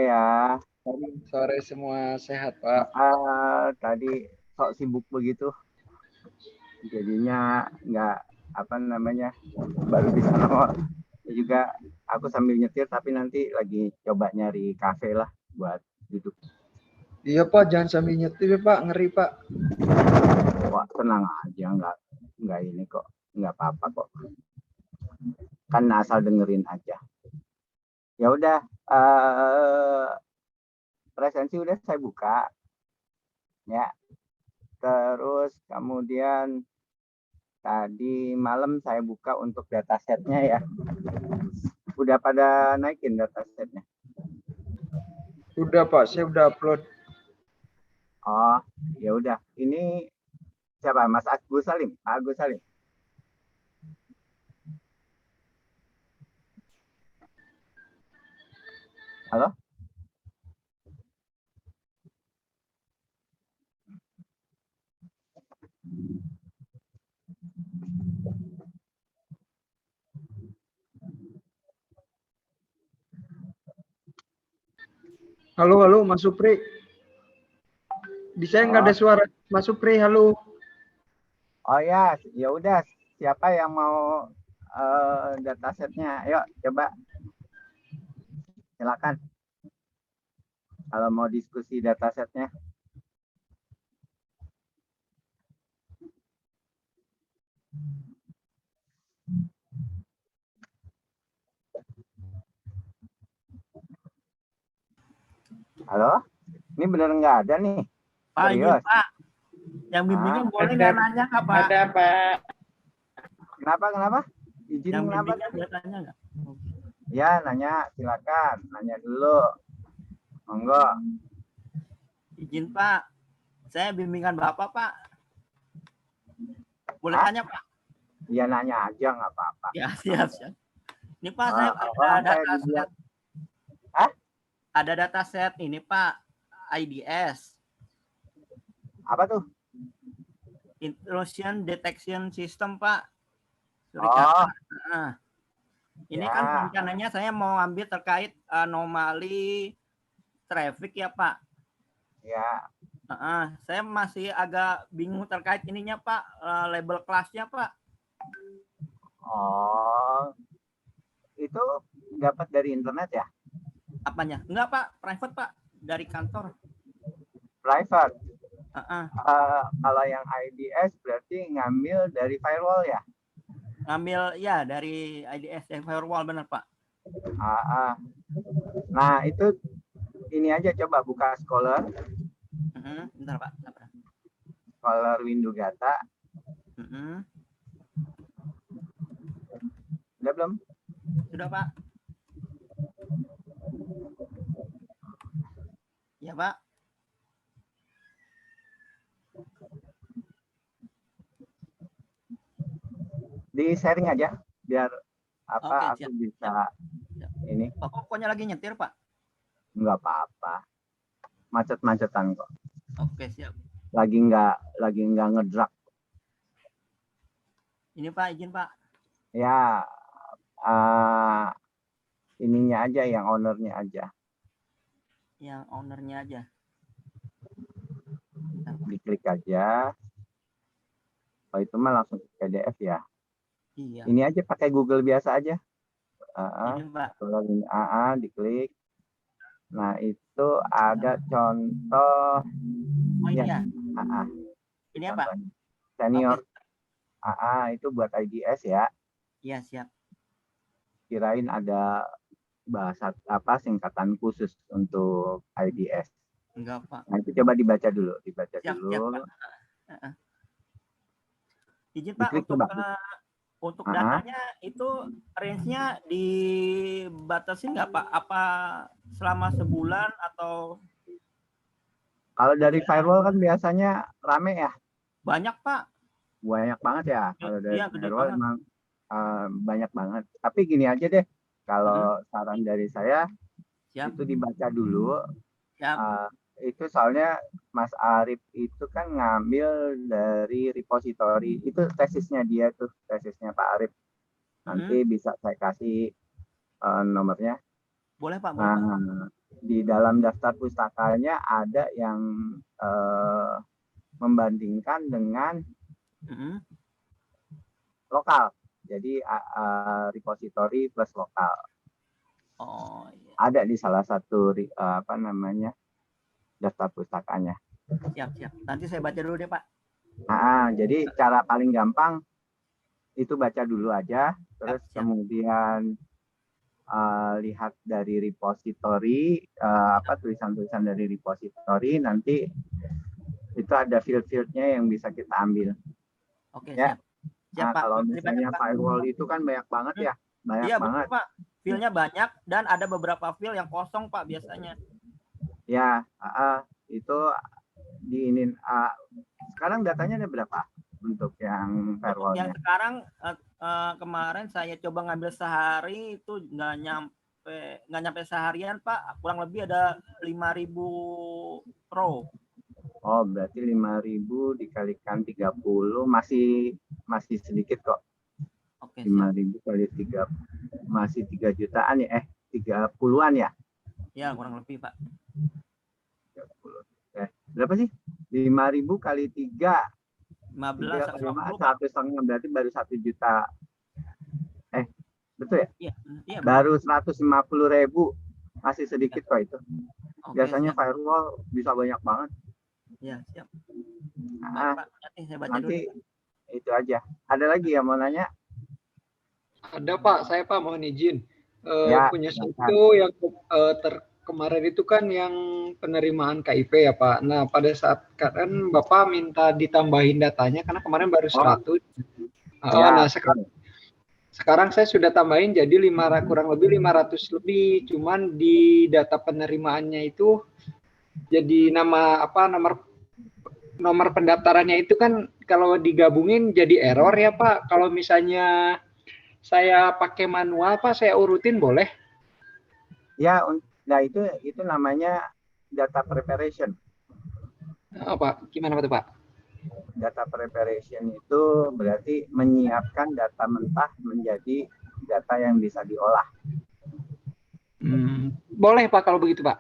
Ya, Sore semua sehat, Pak. tadi sok sibuk begitu, jadinya nggak apa namanya baru bisa nongol. Juga aku sambil nyetir tapi nanti lagi coba nyari kafe lah buat duduk. Iya, Pak, jangan sambil nyetir, ya, Pak. Ngeri, Pak. Wah, tenang aja, nggak ini kok, nggak apa-apa kok. Kan asal dengerin aja. Ya udah, presensi udah saya buka, ya. Terus kemudian tadi malam saya buka untuk datasetnya ya. Udah pada naikin datasetnya? Udah, Pak. Saya udah upload. Oh, ya udah. Ini siapa? Mas Agus Salim. Pak Agus Salim. Halo? Halo, halo, Mas Supri. Di saya nggak ada suara. Mas Supri, halo. Oh ya, ya udah. Siapa yang mau datasetnya? Ayo, coba. Silakan. Kalau mau diskusi datasetnya. Halo? Ini bener nggak ada nih? Pak, izin Serius? Pak. Yang bimbingan boleh nggak nanya nggak Pak? Ada, Pak. Kenapa? Izin Yang kenapa? bimbingan boleh tanya nggak? Ya, nanya. Silakan. Nanya dulu. Monggo. Izin Pak. Saya bimbingan Bapak Pak. Boleh Hah? tanya Pak? Ya, nanya aja nggak apa-apa. Ya, siap. Ini Pak, saya ada dataset. Hah? Ada dataset ini Pak. IDS. Apa tuh? Intrusion Detection System Pak. Oh. Nah, ini Ya. kan rencananya saya mau ambil terkait anomali traffic ya Pak. Ya. Saya masih agak bingung terkait ininya Pak, label kelasnya Pak. Oh, itu dapat dari internet ya? Apanya? Enggak Pak, private Pak, dari kantor. Private. Kalau yang IDS berarti ngambil dari firewall ya? Ngambil ya dari IDS firewall benar Pak. Nah itu ini aja coba buka Scholar. Bentar Pak. Scholar Windows Data. Udah belum? Sudah Pak. Ya Pak. Di sharing aja biar apa Oke, aku bisa ini. Pokoknya lagi nyetir Pak. Nggak apa-apa. Macet-macetan kok. Oke siap. Lagi nggak ngedrag. Ini Pak, izin Pak. Ya, ininya aja, yang ownernya aja. Yang ownernya aja. Diklik aja. Oh itu mah langsung ke PDF ya. Iya. Ini aja pakai Google biasa aja. Ini Pak. Diklik. Nah itu ada contoh. Oh ini ya. Ini apa? Senior. Itu buat IDS ya. Iya siap. Kirain ada bahasa apa singkatan khusus untuk IDS. Enggak Pak. Nah itu coba dibaca dulu, Siap, Pak. Izin Pak, untuk datanya itu range-nya dibatasi nggak Pak? Apa selama sebulan atau? Kalau dari firewall kan biasanya rame ya? Banyak Pak. Banyak banget ya. Kalau dari firewall banget. emang banyak banget. Tapi gini aja deh, kalau saran dari saya itu dibaca dulu. Itu soalnya Mas Arif itu kan ngambil dari repository, itu tesisnya dia tuh, tesisnya Pak Arif. Nanti bisa saya kasih nomornya. Boleh Pak, boleh Pak. di dalam daftar pustakanya ada yang membandingkan dengan lokal. Jadi repository plus lokal. Oh, iya. Ada di salah satu daftar pustakanya. Siap. Nanti saya baca dulu deh, Pak. Jadi cara paling gampang itu baca dulu aja, terus Siap. kemudian lihat dari repository, tulisan-tulisan dari repository, nanti itu ada field-fieldnya yang bisa kita ambil. Oke, ya. Siap, Pak. Kalau misalnya firewall itu kan banyak banget ya, banyak banget. Betul, Pak. File-nya banyak dan ada beberapa file yang kosong, Pak, biasanya. Ya, itu diinin. Sekarang datanya ada berapa untuk yang firewallnya? Yang sekarang kemarin saya coba ngambil sehari itu nggak nyampe seharian, Pak. Kurang lebih ada 5.000 pro. Oh, berarti 5.000 dikalikan 30 masih sedikit kok. Oke, 5.000 kali 3 masih 3 jutaan ya, 30-an ya? Ya, kurang lebih, Pak. 30. Berapa sih? 5.000 kali 3 15 1,5 berarti baru 1 juta. Betul ya? Iya. Baru 150.000. Masih sedikit kok itu. Biasanya firewall bisa banyak banget. Ya, siap. Nanti itu aja. Ada lagi yang mau nanya? Ada, Pak. Saya, Pak, mohon izin. Punya satu yang kemarin itu kan yang penerimaan KIP ya, Pak. Nah, pada saat kan Bapak minta ditambahin datanya karena kemarin baru 100. Nah, sekarang saya sudah tambahin jadi kurang lebih 500 lebih. Cuman di data penerimaannya itu jadi nomor pendaftarannya itu kan kalau digabungin jadi error ya, Pak. Kalau misalnya saya pakai manual, Pak, saya urutin boleh? Ya, nah itu namanya data preparation. Pak, gimana Pak? Data preparation itu berarti menyiapkan data mentah menjadi data yang bisa diolah. Boleh, Pak, kalau begitu, Pak?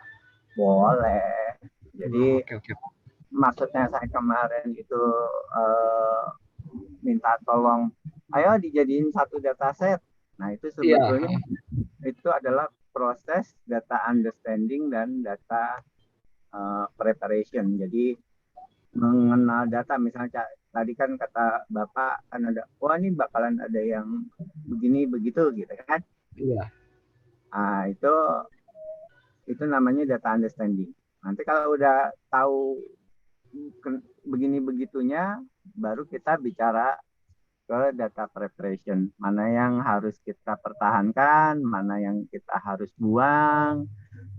Boleh. Jadi Oke. Maksudnya saya kemarin itu minta tolong, ayo dijadiin satu dataset. Nah, itu sebetulnya itu adalah proses data understanding dan data preparation. Jadi mengenal data, misalnya tadi kan kata Bapak kan ada, wah ini bakalan ada yang begini begitu gitu kan? Iya. Nah, itu namanya data understanding. Nanti kalau udah tahu begini begitunya, baru kita bicara ke data preparation. Mana yang harus kita pertahankan, mana yang kita harus buang,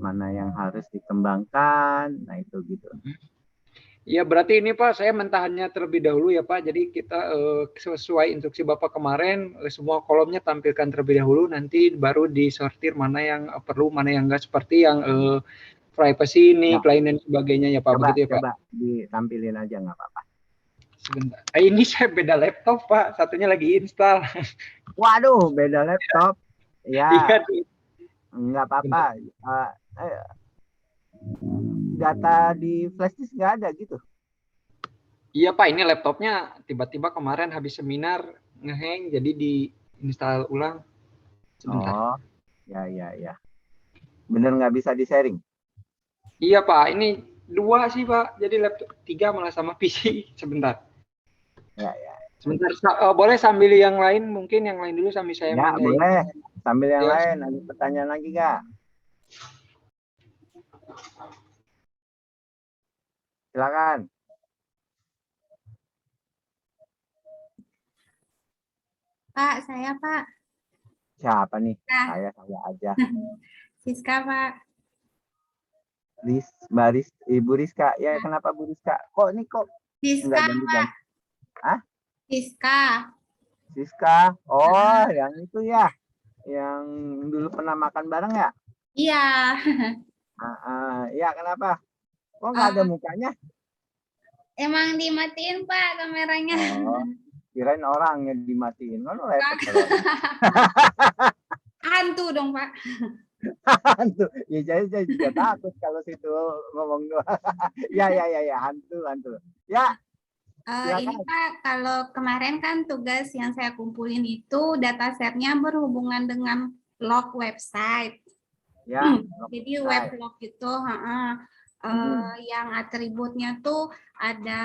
mana yang harus dikembangkan. Nah, itu gitu. Ya, berarti ini Pak, saya mentahannya terlebih dahulu ya Pak. Jadi kita sesuai instruksi Bapak kemarin, semua kolomnya tampilkan terlebih dahulu, nanti baru disortir mana yang perlu, mana yang enggak, seperti yang privacy ini, klien dan sebagainya ya Pak. Begitu ya Pak? Coba ditampilin aja, nggak apa-apa. Sebentar. Ini saya beda laptop Pak, satunya lagi install. Waduh, beda laptop. Ya, nggak apa-apa. Data di flash disk nggak ada gitu? Iya Pak, ini laptopnya tiba-tiba kemarin habis seminar ngehang, jadi diinstal ulang. Sebentar. Oh, ya. Bener nggak bisa di-sharing? Iya Pak, ini 2 sih Pak, jadi laptop 3 malah sama PC. Sebentar. Ya. Sebentar, boleh sambil yang lain, mungkin yang lain dulu sambil saya ya, mandai. Boleh, sambil yang lain. Ada pertanyaan lagi nggak? Silakan. Pak, saya Pak. Siapa nih? Saya aja. Siska Pak. Ibu Rizka. Ya, kenapa Bu Rizka? Kok Siska Pak. Hah? Siska. Oh, yang itu ya. Yang dulu pernah makan bareng ya? Iya. Iya, kenapa? Kok nggak ada mukanya? Emang dimatiin Pak kameranya. Oh, kirain orangnya dimatiin. Kan repot. Hantu dong Pak. Hantu. Ya saya juga takut kalau situ ngomong doang. Ya, hantu. Ya, Ini silakan. Pak, kalau kemarin kan tugas yang saya kumpulin itu datasetnya berhubungan dengan log website. Ya, Jadi weblog itu, yang atributnya tuh ada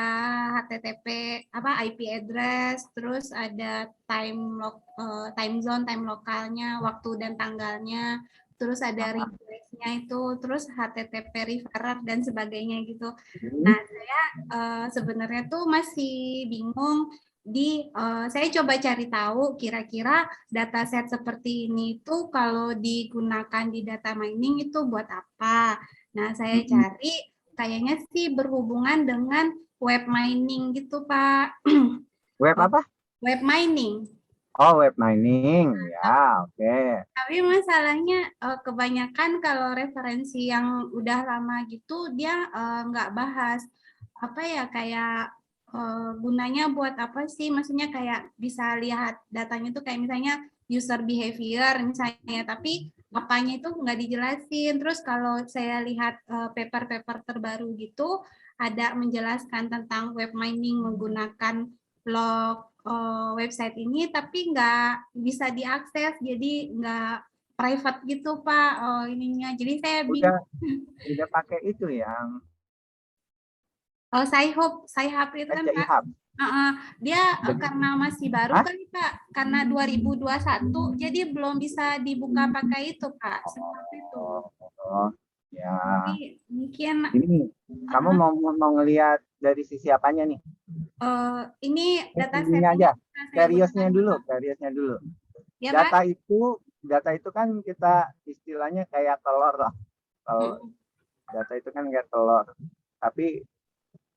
HTTP, IP address, terus ada time zone, time lokalnya, waktu dan tanggalnya, terus ada request-nya itu, terus HTTP referrer dan sebagainya gitu. Nah, saya sebenarnya tuh masih bingung saya coba cari tahu kira-kira dataset seperti ini tuh kalau digunakan di data mining itu buat apa. Nah, saya cari kayaknya sih berhubungan dengan web mining gitu, Pak. Web apa? Web mining. Oh, web mining. Ya, oke. Tapi masalahnya kebanyakan kalau referensi yang udah lama gitu dia nggak bahas apa ya kayak gunanya buat apa sih? Maksudnya kayak bisa lihat datanya tuh kayak misalnya user behavior misalnya, tapi apanya itu nggak dijelasin. Terus kalau saya lihat paper-paper terbaru gitu ada menjelaskan tentang web mining menggunakan log website ini, tapi nggak bisa diakses, jadi nggak private gitu Pak ininya. Jadi saya bingung. Udah pakai itu yang Sci-Hub itu kan Pak. SCI-Hub. Dia karena masih baru kan Pak, karena 2021, jadi belum bisa dibuka pakai itu Pak. Seperti itu. Ya. Jadi mungkin ini kamu mau ngelihat dari sisi apanya nih? Ini data ini aja. Seriusnya dulu. Ya, data itu kan kita istilahnya kayak telur lah. Kalau data itu kan kayak telur. Tapi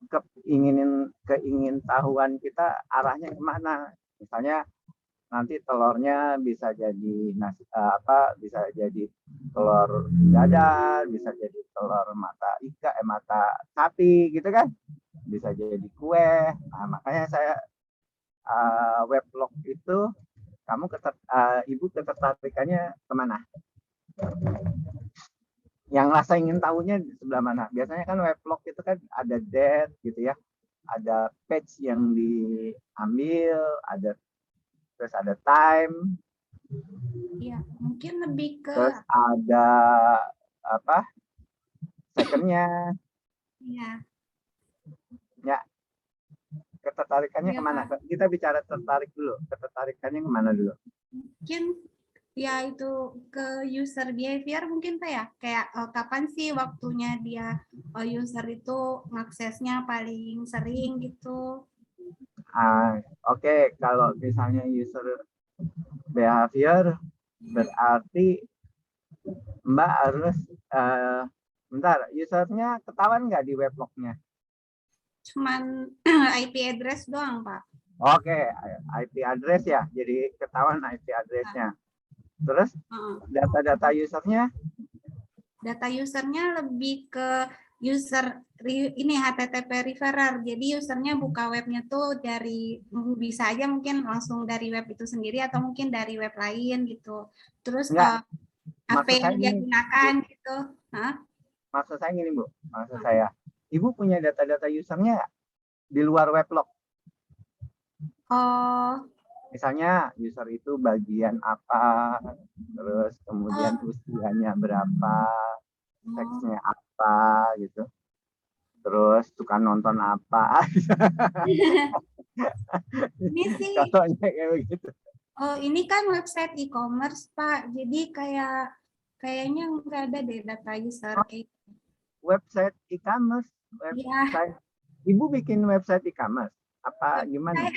keingintahuan kita arahnya kemana? Misalnya nanti telurnya bisa jadi bisa jadi telur dadar, bisa jadi telur mata sapi gitu kan, bisa jadi kue. Nah, makanya saya weblog itu ibu ketertarikannya kemana? Yang rasa ingin tahunya di sebelah mana? Biasanya kan weblog itu kan ada date gitu ya, ada page yang diambil, terus ada time. Iya, mungkin lebih ke terus ada secondnya. Iya. Ya, ketertarikannya kemana? Kita bicara tertarik dulu. Ketertarikannya kemana dulu? Mungkin ya itu ke user behavior mungkin Pak ya. Kayak kapan sih waktunya dia user itu ngaksesnya paling sering gitu. Oke. Kalau misalnya user behavior berarti Mbak harus bentar, usernya ketahuan nggak di weblognya? Cuman IP address doang, Pak. Oke, IP address ya. Jadi ketahuan IP addressnya. Terus data-data usernya? Data usernya lebih ke user ini HTTP referrer. Jadi usernya buka webnya tuh dari bisa aja mungkin langsung dari web itu sendiri atau mungkin dari web lain gitu. Terus apa yang dia gunakan gitu. Maksud saya gini Bu, Ibu punya data-data usernya nggak di luar weblog? Misalnya user itu bagian apa, terus kemudian usianya berapa, seksnya apa gitu, terus suka nonton apa. Ini sih contohnya kayak begitu. Ini kan website e-commerce Pak, jadi kayaknya nggak ada deh data user kayak website e-commerce. Ibu bikin website e-commerce apa gimana?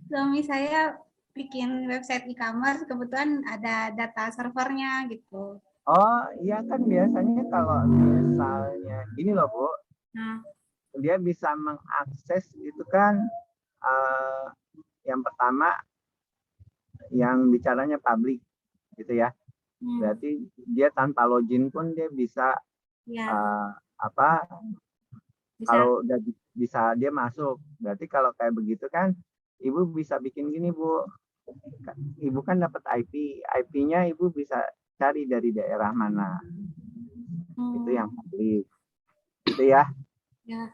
Suami saya bikin website e-commerce, kebetulan ada data servernya gitu. Oh iya kan biasanya kalau misalnya gini loh Bu, dia bisa mengakses itu kan yang pertama yang bicaranya public gitu ya. Berarti dia tanpa login pun dia bisa kalau udah bisa dia masuk. Berarti kalau kayak begitu kan Ibu bisa bikin gini Bu. Ibu kan dapat IP-nya Ibu bisa cari dari daerah mana. Itu yang publik. Itu ya. Ya.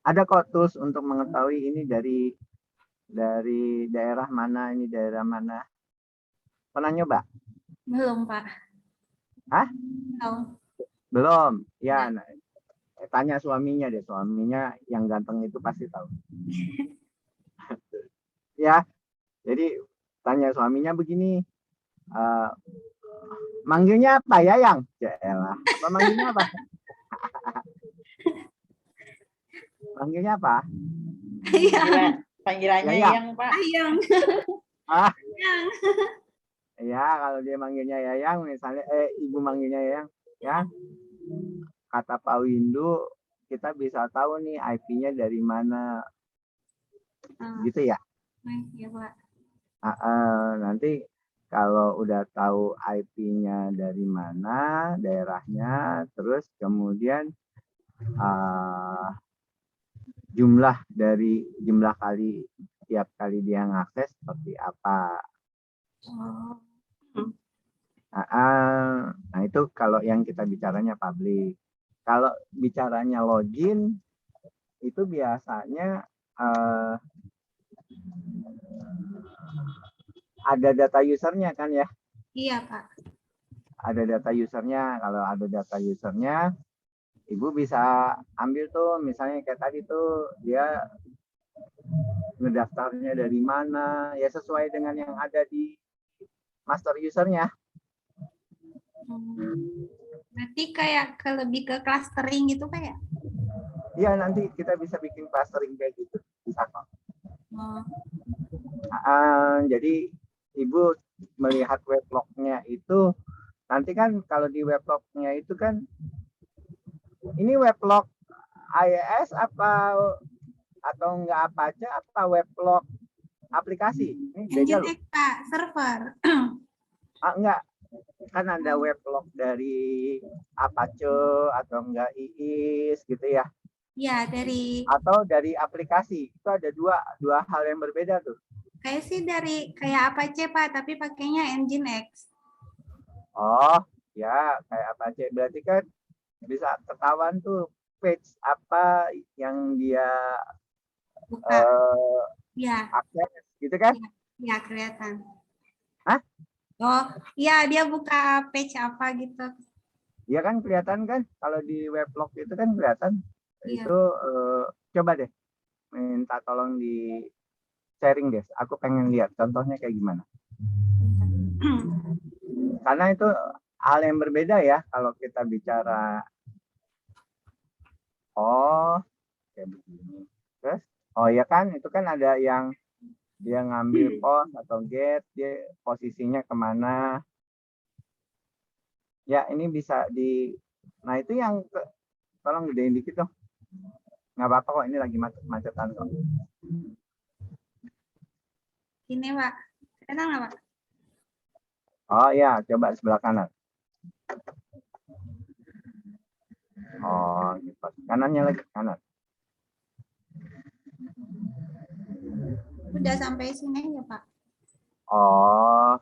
Ada kok tools untuk mengetahui ini dari daerah mana, ini daerah mana. Pernah nyoba? Belum, Pak. Hah? Belum. Belum. Ya, nah, tanya suaminya deh. Suaminya yang ganteng itu pasti tahu. Ya, jadi tanya suaminya begini. Manggilnya apa ya, Yang? Yaelah. Apa manggilnya apa? Manggilnya apa? Panggilannya ya. Yang, Pak. Yang. Ah. Ya, kalau dia manggilnya Yayang, misalnya ibu manggilnya Yayang, ya. Kata Pak Windu, kita bisa tahu nih IP-nya dari mana. Gitu ya? Iya, Pak. Nanti kalau udah tahu IP-nya dari mana, daerahnya, terus kemudian jumlah kali tiap kali dia ngakses seperti apa. Nah itu kalau yang kita bicaranya publik. Kalau bicaranya login itu biasanya ada data usernya kan ya? Iya, Pak. Ada data usernya. Kalau ada data usernya, Ibu bisa ambil tuh, misalnya kayak tadi tuh dia ngedaftarnya dari mana, ya sesuai dengan yang ada di master usernya. Berarti kayak lebih ke clustering gitu kayak? Iya, nanti kita bisa bikin clustering kayak gitu, bisa kok. Jadi Ibu melihat weblognya itu, nanti kan kalau di weblognya itu kan, ini weblog IIS atau enggak apa aja, apa weblog aplikasi? Ini beda loh. Pak, server. Enggak, kan ada weblog dari Apache atau enggak IIS gitu ya? Ya, dari atau dari aplikasi. Itu ada dua hal yang berbeda tuh. Kayak sih dari kayak Apache, Pak, tapi pakainya Nginx. Oh, ya kayak Apache. Berarti kan bisa ketahuan tuh page apa yang dia ya. akses, gitu kan? Ya, kelihatan. Hah? Oh, iya dia buka page apa gitu. Iya kan kelihatan kan? Kalau di weblog itu kan kelihatan. Iya. Itu coba deh minta tolong di sharing deh. Aku pengen lihat contohnya kayak gimana. Karena itu hal yang berbeda ya kalau kita bicara. Oh, kayak begini. Terus, oh ya kan, itu kan ada yang dia ngambil post atau get, dia posisinya kemana. Ya, ini bisa nah itu yang, tolong gedein dikit dong. Nggak apa-apa kok, ini lagi macetan kok. Ini, Pak. Kelihatan nggak, Pak? Oh ya, coba sebelah kanan. Oh, kanannya lagi, kanan. Udah sampai sini ya, Pak? Oh,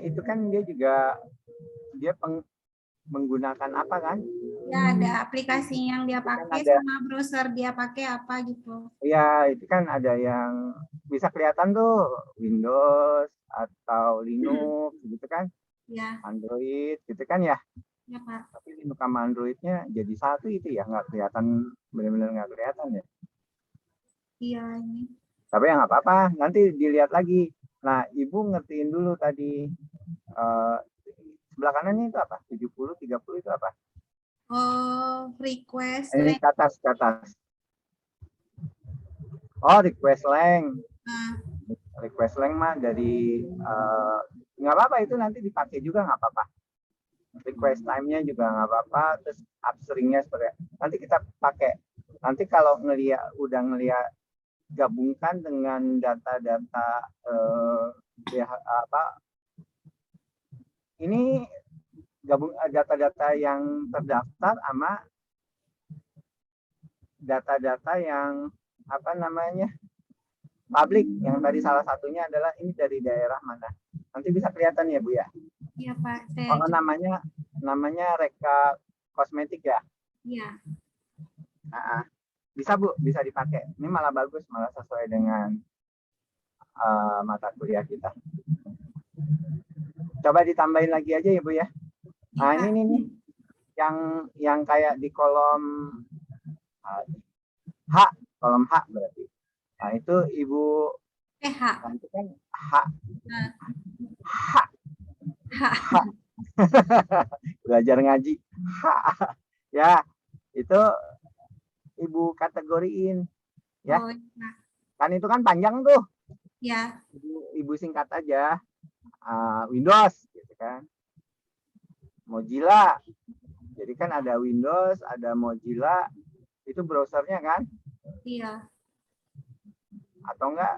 itu kan dia juga menggunakan apa kan? Ya, ada aplikasi yang dia pakai sama browser dia pakai apa gitu. Ya, itu kan ada yang bisa kelihatan tuh Windows atau Linux gitu kan? Ya. Android gitu kan ya? Ya, Pak. Tapi Linux sama Androidnya jadi satu itu ya, nggak kelihatan, benar-benar nggak kelihatan ya? Iya ini. Tapi ya nggak apa-apa, nanti dilihat lagi. Nah, Ibu ngertiin dulu tadi sebelah kanannya itu apa? 70, 30 itu apa? Oh, request ini ke atas. Oh, request length. Request length mah dari nggak apa-apa, itu nanti dipakai juga nggak apa-apa. Request time-nya juga nggak apa-apa. Terus upstream-nya seperti nanti kita pakai. Nanti kalau udah ngelihat gabungkan dengan data-data ini gabung data-data yang terdaftar sama data-data yang apa namanya publik. Yang tadi salah satunya adalah ini dari daerah mana. Nanti bisa kelihatan ya Bu ya. Iya Pak. Oh, namanya Reka Kosmetik ya. Iya. Bisa Bu, bisa dipakai. Ini malah bagus, malah sesuai dengan mata kuliah kita. Coba ditambahin lagi aja ya Bu ya. Nah ini nih yang kayak di kolom H, kolom H berarti. Nah itu Ibu H. Nah, itu kan H. H. Belajar ngaji. H. Ya, itu Ibu kategoriin. Ya. Oh, ya. Kan itu kan panjang tuh. Ya. Ibu singkat aja. Windows gitu kan. Mozilla. Jadi kan ada Windows, ada Mozilla. Itu browsernya kan? Iya. Atau enggak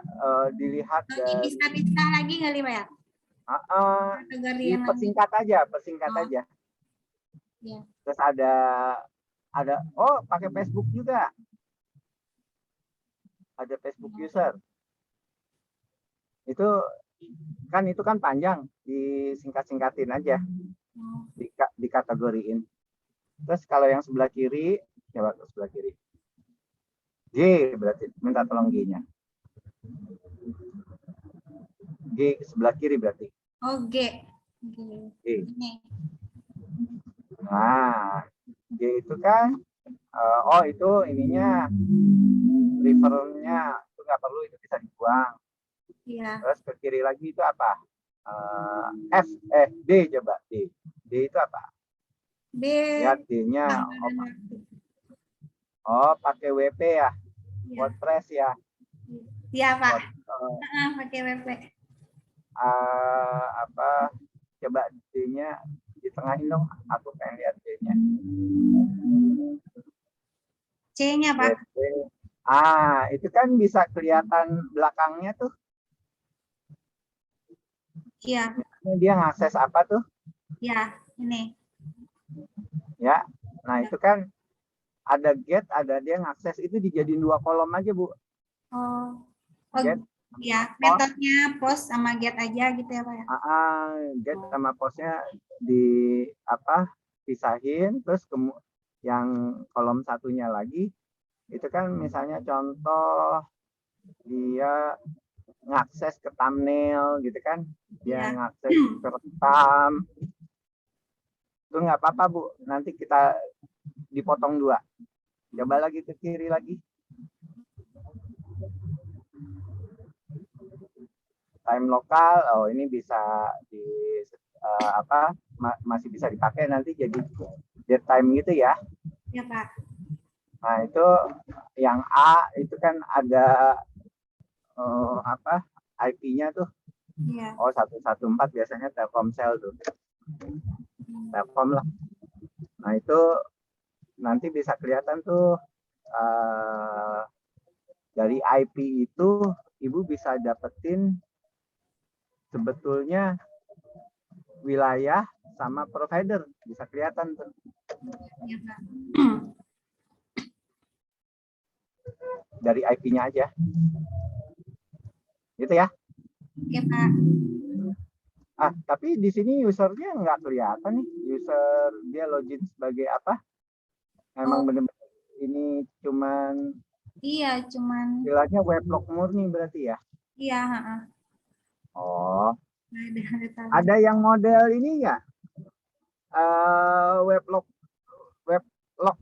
dilihat dari bisa lagi kali Pak ya? Persingkat aja. Ya. Terus ada pakai Facebook juga. Ada Facebook user. Itu kan panjang, disingkat-singkatin aja. Dikategoriin. Terus kalau yang sebelah kiri, coba ke sebelah kiri. G berarti minta tolong G-nya. G sebelah kiri berarti. Oh, G. Ini. Nah, G itu kan itu ininya referennya itu nggak perlu, itu bisa dibuang. Iya. Terus ke kiri lagi itu apa? D coba D. D itu apa? D. Ya D-nya pakai WP ya. WordPress ya. Iya Pak. Pakai WP. Coba D-nya ditengahin dong. Aku pengen lihat D-nya. C-nya Pak. WP. Itu kan bisa kelihatan belakangnya tuh. Iya. Dia ngakses apa tuh? Ya, ini. Ya. Nah, itu kan ada get, ada dia ngakses, itu dijadiin 2 kolom aja, Bu. Get. Ya, metodenya post sama get aja gitu ya, Pak ya. Get sama postnya pisahin, terus yang kolom satunya lagi itu kan misalnya contoh dia ngakses ke thumbnail gitu kan, dia ngakses ke rekam, itu nggak apa-apa Bu, nanti kita dipotong 2. Coba lagi ke kiri lagi. Time lokal, ini bisa masih bisa dipakai nanti jadi date time gitu ya. Ya Pak. Nah itu yang A itu kan ada IP-nya tuh. Iya. 114 biasanya Telkomsel tuh. Telkom lah. Nah itu nanti bisa kelihatan tuh dari IP itu Ibu bisa dapetin sebetulnya wilayah sama provider, bisa kelihatan tuh. Ya, Pak. Dari IP-nya aja. Gitu ya. Ya Pak. Tapi di sini usernya nggak kelihatan nih. User dia login sebagai apa? Emang benar-benar ini cuman. Iya, cuman. Istilahnya weblog murni berarti ya? Iya. Ada yang model ini nggak? Weblog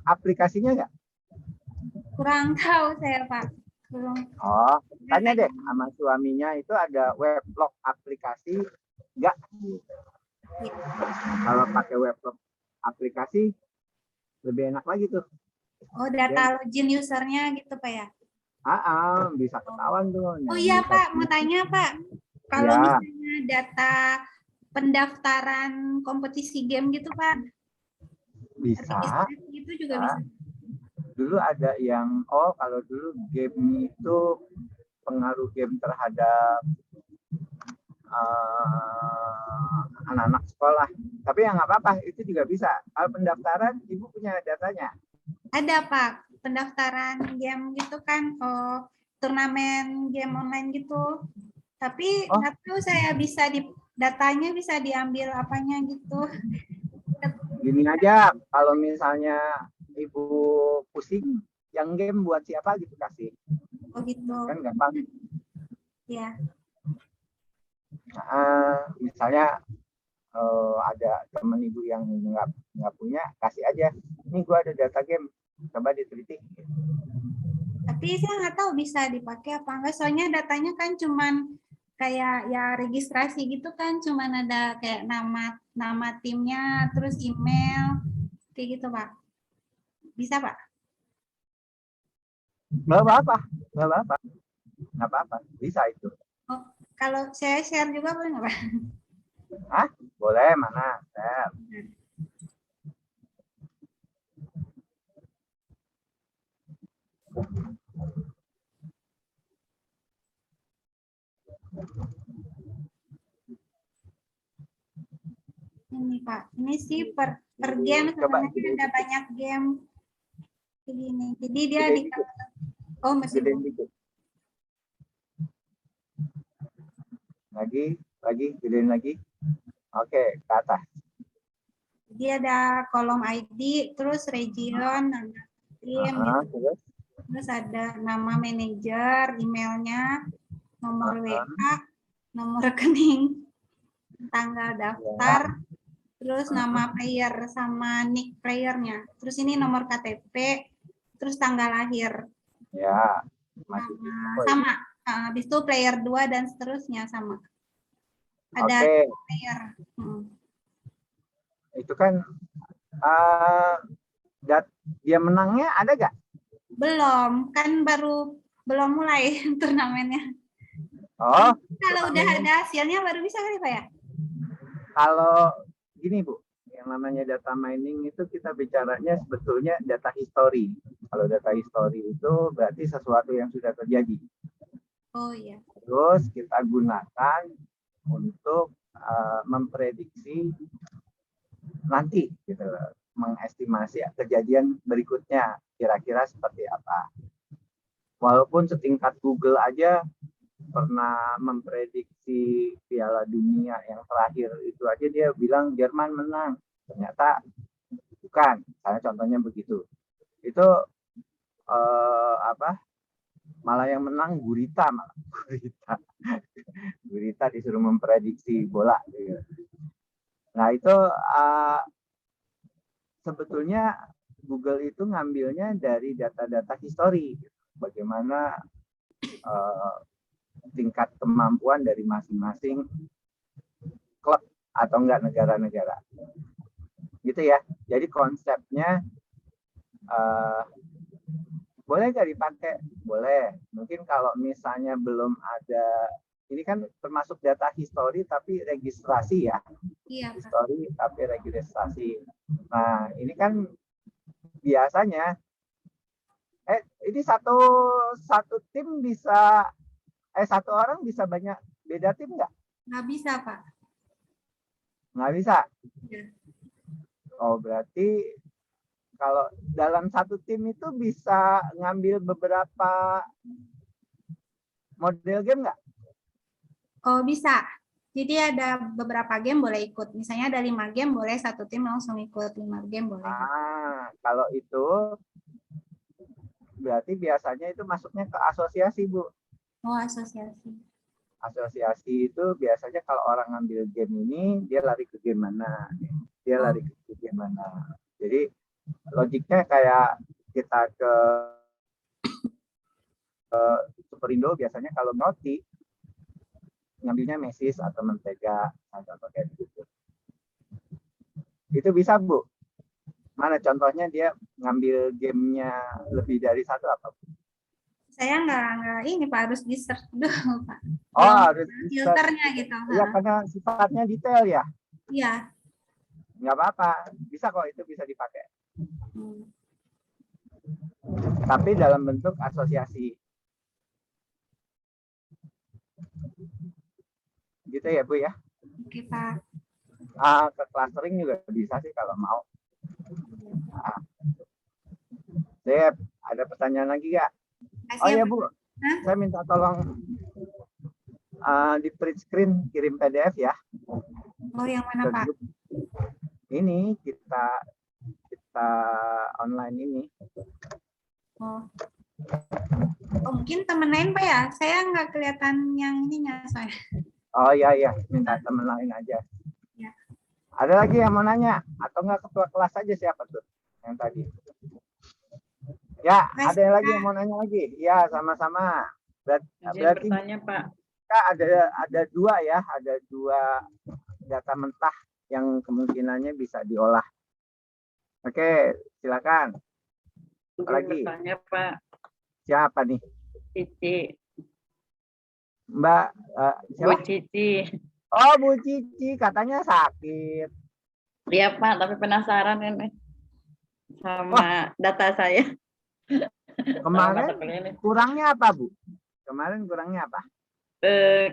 aplikasinya nggak? Kurang tahu saya Pak. Tanya deh sama suaminya, itu ada weblog aplikasi nggak? Kalau pakai weblog aplikasi lebih enak lagi tuh. Data login usernya gitu Pak ya? Bisa ketahuan tuh. Oh iya Pak, mau tanya Pak. Kalau misalnya data pendaftaran kompetisi game gitu Pak? Bisa. Itu juga bisa. Dulu ada yang kalau dulu game itu pengaruh game terhadap anak-anak sekolah, tapi ya nggak apa-apa, itu juga bisa. Kalau pendaftaran Ibu punya datanya? Ada Pak, pendaftaran game gitu kan. turnamen game online gitu. Tapi nggak tahu saya bisa datanya bisa diambil apanya gitu. Gini aja, kalau misalnya Ibu pusing, yang game buat siapa gitu kasih. Oh gitu. Kan gampang. Ya. Misalnya ada teman Ibu yang nggak punya, kasih aja. Ini gua ada data game, coba diteliti. Tapi saya nggak tahu bisa dipakai apa enggak. Soalnya datanya kan cuman kayak ya registrasi gitu kan, cuman ada kayak nama timnya, terus email, kayak gitu Pak. Bisa Pak? Nggak apa-apa, bisa itu. Oh, kalau saya share juga boleh nggak Pak? Hah? Boleh, mana? Share. Ini Pak, ini sih per game sebenarnya ada banyak game begini. Jadi dia di masih lagi gedein lagi. Oke, ke atas. Jadi ada kolom ID, terus region, nama tim, terus ada nama manajer, emailnya, nomor WA, nomor rekening, tanggal daftar, terus nama player sama nick playernya. Terus ini nomor KTP, terus tanggal lahir. Ya, sama. Habis itu player 2 dan seterusnya sama. Ada player. Itu kan dia menangnya ada gak? Belum, kan belum mulai turnamennya. Oh. Kalau udah ada hasilnya baru bisa kali Pak ya? Kalau gini Bu, yang namanya data mining itu kita bicaranya sebetulnya data history. Kalau data history itu berarti sesuatu yang sudah terjadi. Oh iya. Terus kita gunakan untuk memprediksi nanti, gitu, mengestimasi kejadian berikutnya kira-kira seperti apa. Walaupun setingkat Google aja pernah memprediksi Piala Dunia yang terakhir itu aja dia bilang Jerman menang, ternyata bukan. Misalnya contohnya begitu. Itu malah yang menang Gurita disuruh memprediksi bola. Nah itu sebetulnya Google itu ngambilnya dari data-data histori, bagaimana tingkat kemampuan dari masing-masing klub atau enggak negara-negara, gitu ya. Jadi konsepnya boleh nggak dipakai? Boleh. Mungkin kalau misalnya belum ada, ini kan termasuk data histori tapi registrasi ya. Iya. Histori tapi registrasi. Nah ini kan biasanya, ini satu tim bisa, satu orang bisa banyak beda tim nggak? Nggak bisa Pak. Nggak bisa. Ya. Oh berarti kalau dalam satu tim itu bisa ngambil beberapa model game nggak? Oh bisa. Jadi ada beberapa game boleh ikut. Misalnya ada 5 game boleh satu tim langsung ikut 5 game boleh. Kalau itu berarti biasanya itu masuknya ke asosiasi Bu. Oh asosiasi. Asosiasi itu biasanya kalau orang ngambil game ini dia lari ke game mana? Dia lari ke game mana? Jadi logiknya kayak kita ke Superindo biasanya kalau Noti ngambilnya Mesis atau Mentega atau kayak gitu. Itu bisa Bu. Mana contohnya dia ngambil gamenya lebih dari satu apa? Saya nggak ini Pak, harus di search dulu Pak. Oh harus filternya gitu. Iya karena sifatnya detail ya. Iya. Nggak apa-apa, bisa kok, itu bisa dipakai. Tapi dalam bentuk asosiasi. Gitu ya Bu ya. Oke Pak. Ke clustering juga bisa sih kalau mau. Sip, ada pertanyaan lagi nggak? Oh ya Bu, Saya minta tolong di print screen kirim PDF ya. Oh, yang mana Pak? Ini kita online ini. Oh. Oh, mungkin teman lain Pak ya? Saya nggak kelihatan yang ininya saya. Oh iya, minta teman lain aja. Ya. Ada lagi yang mau nanya? Atau nggak ketua kelas aja siapa tuh yang tadi? Ya, ada yang lagi yang mau nanya lagi? Iya, sama-sama. Berarti bertanya Pak. Kak, ada dua ya, ada dua data mentah yang kemungkinannya bisa diolah. Oke, silakan. Lagi. Bertanya Pak. Siapa nih? Cici. Mbak Bu Cici. Oh, Bu Cici, katanya sakit. Iya Pak, tapi penasaran ini sama data saya. Kemarin kurangnya apa, Bu? Kemarin kurangnya apa?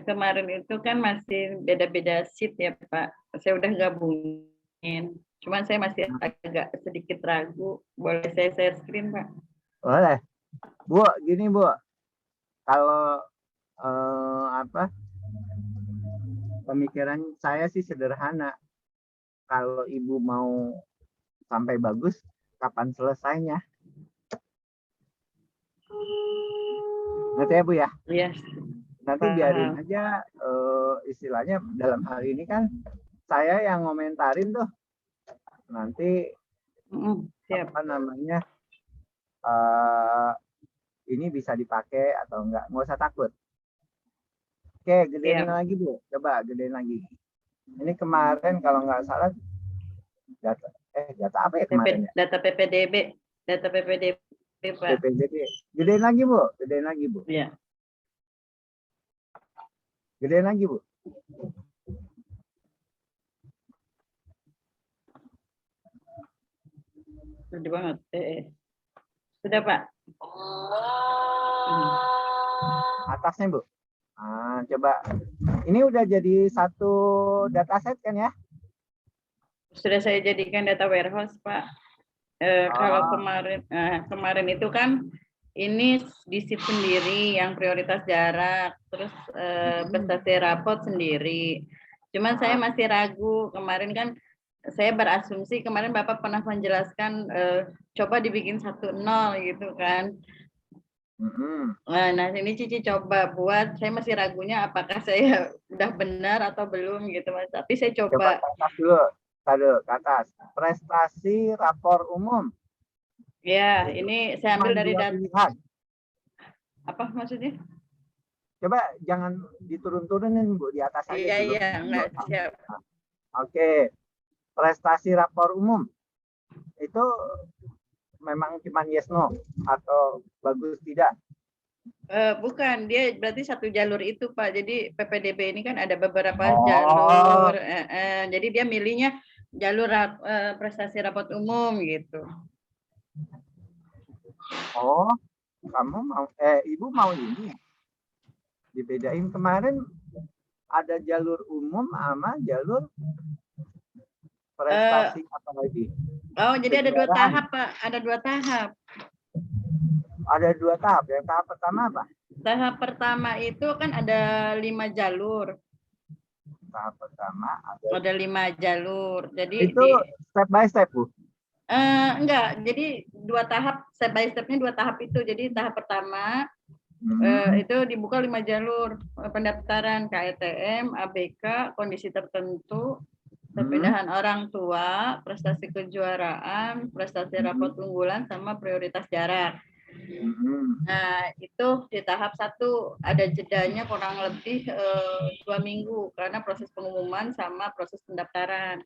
Kemarin itu kan masih beda-beda sheet ya Pak. Saya udah gabungin. Cuman saya masih agak sedikit ragu. Boleh saya share screen Pak? Boleh. Bu, gini Bu. Kalau pemikiran saya sih sederhana. Kalau Ibu mau sampai bagus, kapan selesainya? Nanti ya Bu ya? Iya. Nanti biarin aja, istilahnya dalam hal ini kan saya yang ngomentarin tuh. Nanti apa namanya, ini bisa dipakai atau enggak, nggak usah takut. Oke, gedein lagi Bu, coba gedein lagi. Ini kemarin kalau nggak salah data apa ya kemarin? Data PPDB Pak. PPDB. Gedein lagi Bu, gedein lagi Bu. Iya. Gedein lagi Bu. Gede banget. Sudah Pak. Atasnya Bu. Coba. Ini udah jadi satu dataset kan ya? Sudah saya jadikan data warehouse Pak. Kalau kemarin itu kan ini di-sheet sendiri yang prioritas jarak, terus prestasi rapot sendiri. Cuman saya masih ragu, kemarin kan saya berasumsi kemarin Bapak pernah menjelaskan coba dibikin 1-0 gitu kan. Nah ini Cici coba buat, saya masih ragunya apakah saya udah benar atau belum gitu Mas. Tapi saya coba. Taruh ke atas. Prestasi rapor umum. Ya, ini saya ambil dari data. Pilihan. Apa maksudnya? Coba jangan diturun-turunin Bu, di atas aja. Iya, enggak siap. Oke. Prestasi rapor umum. Itu memang cuma yes no atau bagus tidak? Bukan, dia berarti satu jalur itu Pak. Jadi PPDB ini kan ada beberapa jalur. Jadi dia milihnya jalur prestasi rapot umum gitu. Oh, kamu mau Ibu mau ini dibedain. Kemarin ada jalur umum sama jalur prestasi apa lagi? Oh, jadi ada 2 tahap Pak. Ada 2 tahap. Ada 2 tahap. Yang tahap pertama apa? Tahap pertama itu kan ada 5 jalur. Tahap pertama ada 5 jalur. Jadi itu step by step Bu? Enggak. Jadi 2 tahap, step by stepnya 2 tahap itu. Jadi tahap pertama itu dibuka 5 jalur pendaftaran KETM, ABK, kondisi tertentu, perpindahan orang tua, prestasi kejuaraan, prestasi rapot unggulan, sama prioritas jarak. Nah, itu di tahap 1 ada jedanya kurang lebih 2 minggu karena proses pengumuman sama proses pendaftaran.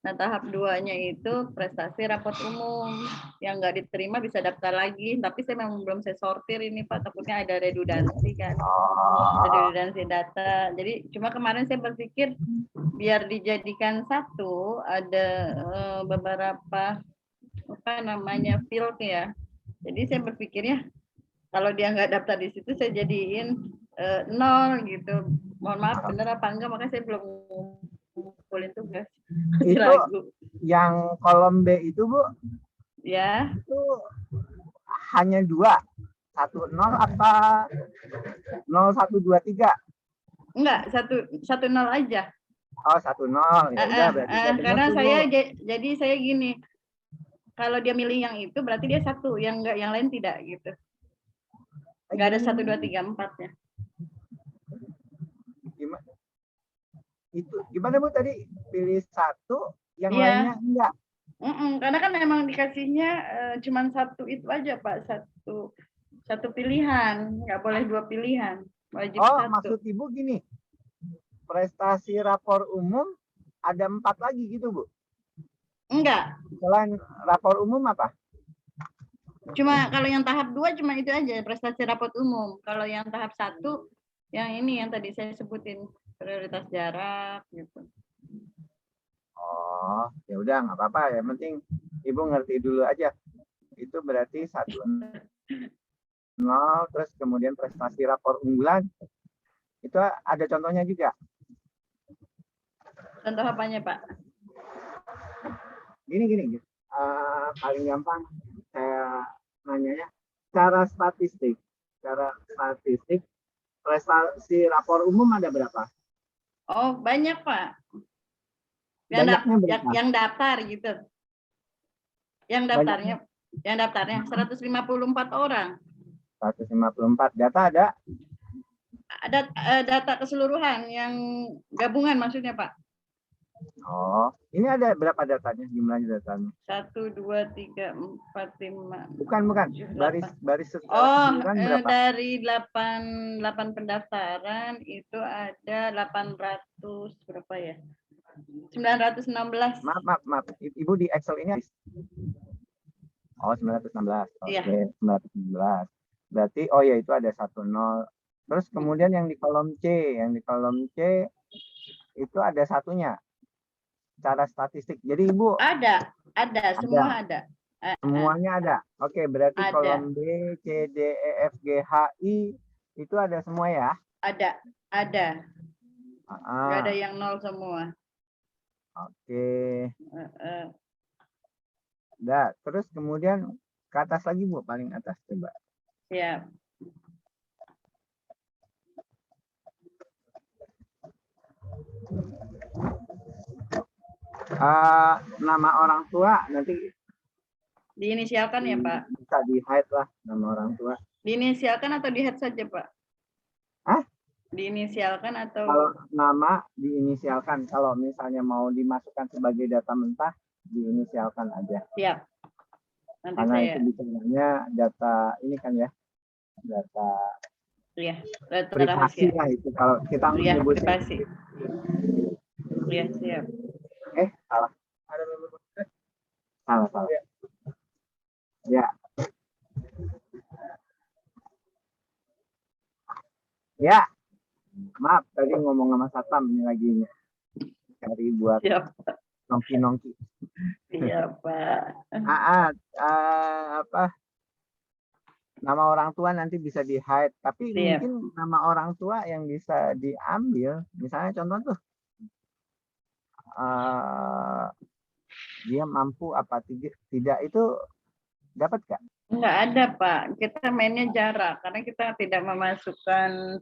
Nah, tahap 2-nya itu prestasi rapot umum. Yang nggak diterima bisa daftar lagi, tapi saya memang belum saya sortir ini Pak, takutnya ada redundansi kan. Redundansi data. Jadi cuma kemarin saya berpikir biar dijadikan satu, ada beberapa apa namanya field ya. Jadi saya berpikirnya kalau dia nggak daftar di situ saya jadiin 0 gitu. Mohon maaf benar apa enggak, makanya saya belum ngumpulin tugas. Itu ragu. Yang kolom B itu Bu? Ya. Itu hanya 2. 10 apa 0123? Enggak, 10 aja. Oh, 10. Ya udah berarti saya benar Karena tuh, saya Bu. jadi saya gini, kalau dia milih yang itu berarti dia 1, yang enggak, yang lain tidak gitu. Enggak ada 1, 2, 3, 4-nya. Gimana? Itu gimana Bu tadi pilih 1, yang Iya. lainnya enggak? Karena kan memang dikasihnya cuma 1 itu aja Pak, satu pilihan, nggak boleh 2 pilihan, wajib 1. Maksud Ibu gini, prestasi rapor umum ada 4 lagi gitu Bu? Enggak, Selain rapor umum apa? cuma kalau yang tahap 2 cuma itu aja, prestasi raport umum. Kalau yang tahap 1, yang ini yang tadi saya sebutin, prioritas jarak gitu. Oh, ya udah nggak apa-apa, ya penting Ibu ngerti dulu aja. Itu berarti 1-0, terus kemudian prestasi rapor unggulan itu ada contohnya juga. Contoh apanya Pak? Gini. Paling gampang saya nanya ya, cara statistik prestasi rapor umum ada berapa? Oh banyak Pak. Yang daftar gitu. Yang daftarnya 154 orang. 154. Data ada? Ada data keseluruhan yang gabungan maksudnya Pak. Oh, ini ada berapa datanya, jumlahnya datanya? 1, 2, 3, 4, 5. Bukan. Baris Oh, keseluruhan berapa? dari 8 pendaftaran itu ada 800 berapa ya? 916. Maaf. Ibu di Excel ini. Oh, 916. Oke, Iya. 916. Berarti ya itu ada 10. Terus kemudian yang di kolom C itu ada 1-nya. Cara statistik. Jadi Ibu ada, semua ada. Semuanya ada. Oke, berarti Ada. kolom B, C, D, E, F, G, H, I itu ada semua ya? Ada. Nggak ada yang 0 semua. Oke. Udah, terus kemudian ke atas lagi Bu, paling atas coba. Siap. Nama orang tua nanti Diinisialkan ya Pak? bisa di hide lah nama orang tua. Diinisialkan atau di hide saja Pak? Hah? Diinisialkan atau? Kalau nama diinisialkan, kalau misalnya mau dimasukkan sebagai data mentah diinisialkan aja. Siap. Nanti karena saya... itu bicaranya data ini kan ya, data privasi lah itu kalau kita menyebut privasi. Iya, siap. Salah. Ya. Ya. Maaf, tadi ngomong sama Satam ini lagi cari buat nongki-nongki. Iya, Pak. Nama orang tua nanti bisa di-hide, tapi mungkin nama orang tua yang bisa diambil, misalnya contoh tuh, dia mampu apa tidak itu dapat nggak? Nggak ada Pak, kita mainnya jarak karena kita tidak memasukkan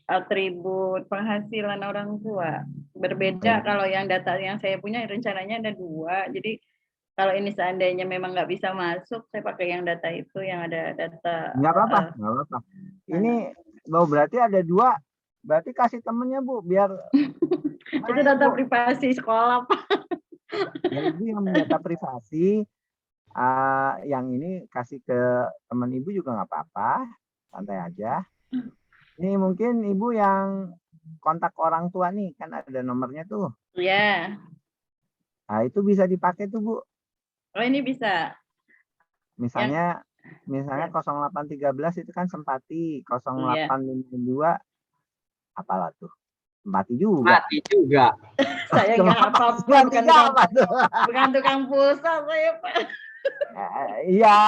atribut penghasilan orang tua. Berbeda kalau yang data yang saya punya rencananya ada 2, jadi kalau ini seandainya memang nggak bisa masuk, saya pakai yang data itu yang ada data. Nggak apa-apa. Ini berarti ada 2, berarti kasih temennya Bu, biar itu data privasi sekolah Pak. Ya, Ibu yang data privasi, yang ini kasih ke teman Ibu juga nggak apa-apa, santai aja. Ini mungkin Ibu yang kontak orang tua nih, kan ada nomornya tuh. Iya. Nah, itu bisa dipakai tuh Bu. Oh, ini bisa. Misalnya 0813 itu kan Sempati, 0852 apalah tuh. Sempati juga. Saya nggak apa-apa, bukan tukang pulsa saya Pak. Iya,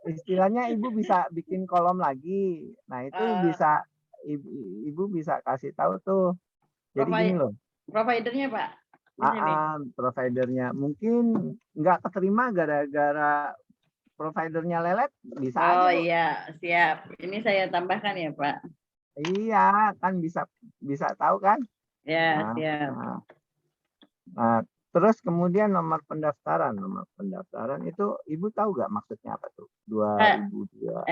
istilahnya Ibu bisa bikin kolom lagi. Nah, itu bisa Ibu bisa kasih tahu tuh. Jadi gini loh. Providernya Pak. Providernya mungkin nggak keterima gara-gara providernya lelet, bisa aja, Oh Bu. iya, siap. Ini saya tambahkan ya, Pak. Iya, kan bisa tahu kan? Ya, Nah, siap. nah, terus kemudian nomor pendaftaran. Nomor pendaftaran itu Ibu tahu nggak maksudnya apa tuh? 2002.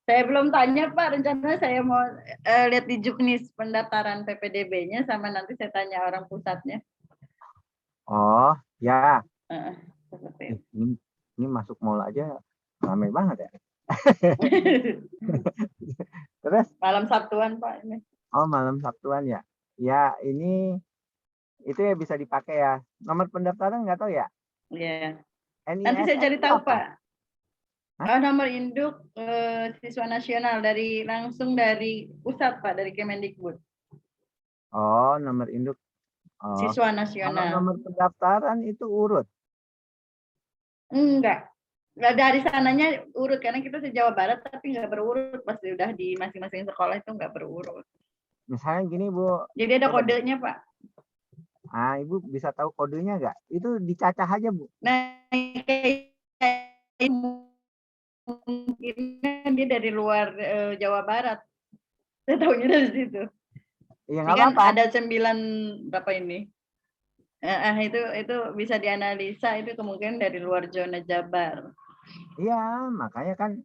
Saya belum tanya Pak, rencananya saya mau lihat di Juknis pendaftaran PPDB-nya sama nanti saya tanya orang pusatnya. Oh, ya. Seperti itu. Ini masuk mall aja ramai banget ya. Terus? Malam Sabtuan Pak ini. Oh, malam Sabtuan ya. Ya, ini itu ya bisa dipakai ya. Nomor pendaftaran nggak tahu ya? Iya. NISN Nanti saya cari tahu apa? Pak. Nomor induk siswa nasional langsung dari pusat Pak, dari Kemendikbud. Oh, nomor induk. Oh. Siswa Kalau nasional. nomor pendaftaran itu urut? Enggak. Dari sananya urut karena kita di Jawa Barat tapi nggak berurut, pasti udah di masing-masing sekolah itu nggak berurut. Misalnya gini Bu. Jadi ada kodenya Pak. Ibu bisa tahu kodenya nggak? Itu dicacah aja Bu. Nah, mungkin dia dari luar Jawa Barat. Saya tahunya dari situ. Ya Ini nggak kan apa-apa. ada 9 berapa ini? Itu bisa dianalisa, itu kemungkinan dari luar zona Jabar. Iya, makanya kan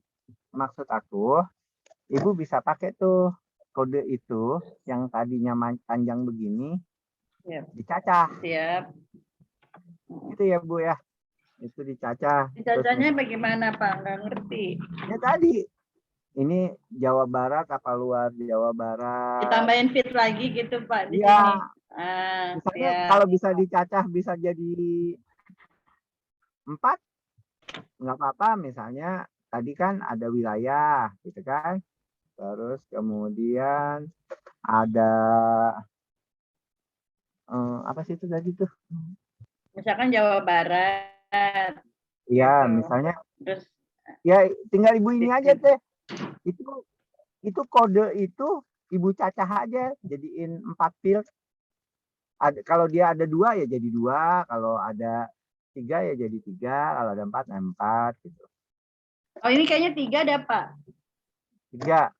maksud aku, Ibu bisa pakai tuh kode itu yang tadinya panjang begini, dicacah. Siap. Itu ya Bu ya, itu dicacah. Dicacahnya bagaimana Pak? Nggak ngerti. Ya tadi, ini Jawa Barat apa luar Jawa Barat. Ditambahin fit lagi gitu Pak di Iya. sini. Misalnya Siap. kalau bisa dicacah bisa jadi 4, nggak apa-apa. Misalnya tadi kan ada wilayah, gitu kan. Terus kemudian ada apa sih itu tadi tuh? Misalkan Jawa Barat. Iya, gitu. misalnya. Terus Ya tinggal Ibu ini aja teh. Itu kode itu Ibu cacah aja, jadiin 4 field. Kalau dia ada 2 ya jadi 2, kalau ada 3 ya jadi 3, kalau ada 4 ya 4 gitu. Oh ini kayaknya 3 ada Pak. 3.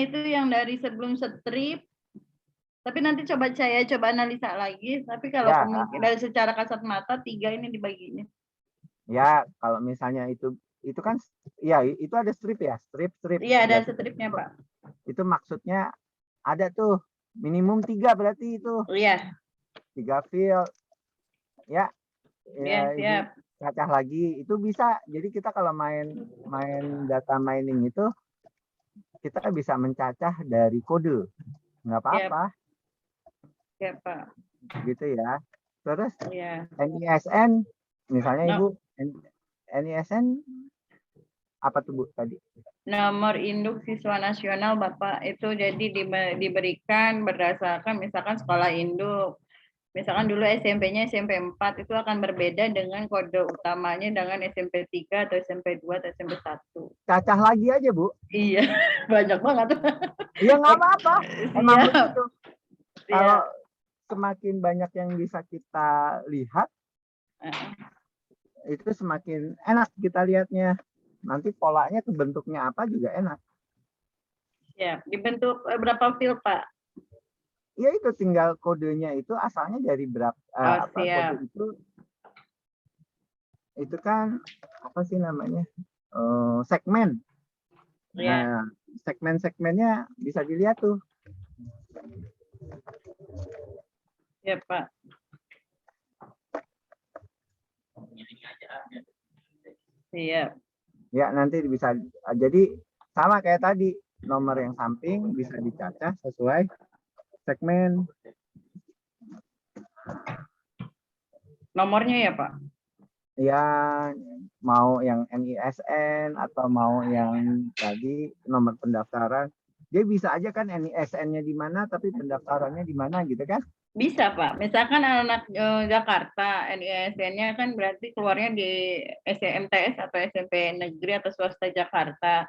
Itu yang dari sebelum strip. Tapi nanti saya coba analisa lagi. Tapi kalau kemungkinan dari secara kasat mata 3 ini dibaginya. Ya kalau misalnya itu kan ya itu ada strip ya, strip. Iya ada stripnya Pak. Itu maksudnya ada tuh minimum 3 berarti itu. Iya. 3 field. Ya. Ya, siap. Cacah lagi itu bisa. Jadi kita kalau main data mining itu kita bisa mencacah dari kode. Nggak apa-apa. Ya, Pak. Gitu ya. Terus NISN, misalnya Ibu, NISN apa tuh Bu tadi? Nomor induk siswa nasional Bapak itu jadi diberikan berdasarkan misalkan sekolah induk. Misalkan dulu SMP-nya SMP 4 itu akan berbeda dengan kode utamanya dengan SMP 3 atau SMP 2 atau SMP 1. Cacah lagi aja Bu. Iya, banyak banget. Iya nggak apa-apa. Emang begitu. Kalau Iya. semakin banyak yang bisa kita lihat, itu semakin enak kita lihatnya. Nanti polanya kebentuknya apa juga enak. Ya, dibentuk berapa field Pak? Ya itu tinggal kodenya itu asalnya dari berapa kode itu kan apa sih namanya segmen. Nah segmennya bisa dilihat tuh. Ya Pak. Siap. Ya nanti bisa jadi sama kayak tadi nomor yang samping bisa dicacah sesuai segmen. Nomornya ya Pak? Ya mau yang NISN atau mau yang tadi nomor pendaftaran, dia bisa aja kan NISN-nya di mana tapi pendaftarannya di mana gitu kan? Bisa Pak. Misalkan anak Jakarta NISN-nya kan berarti keluarnya di SMTS atau SMP negeri atau swasta Jakarta.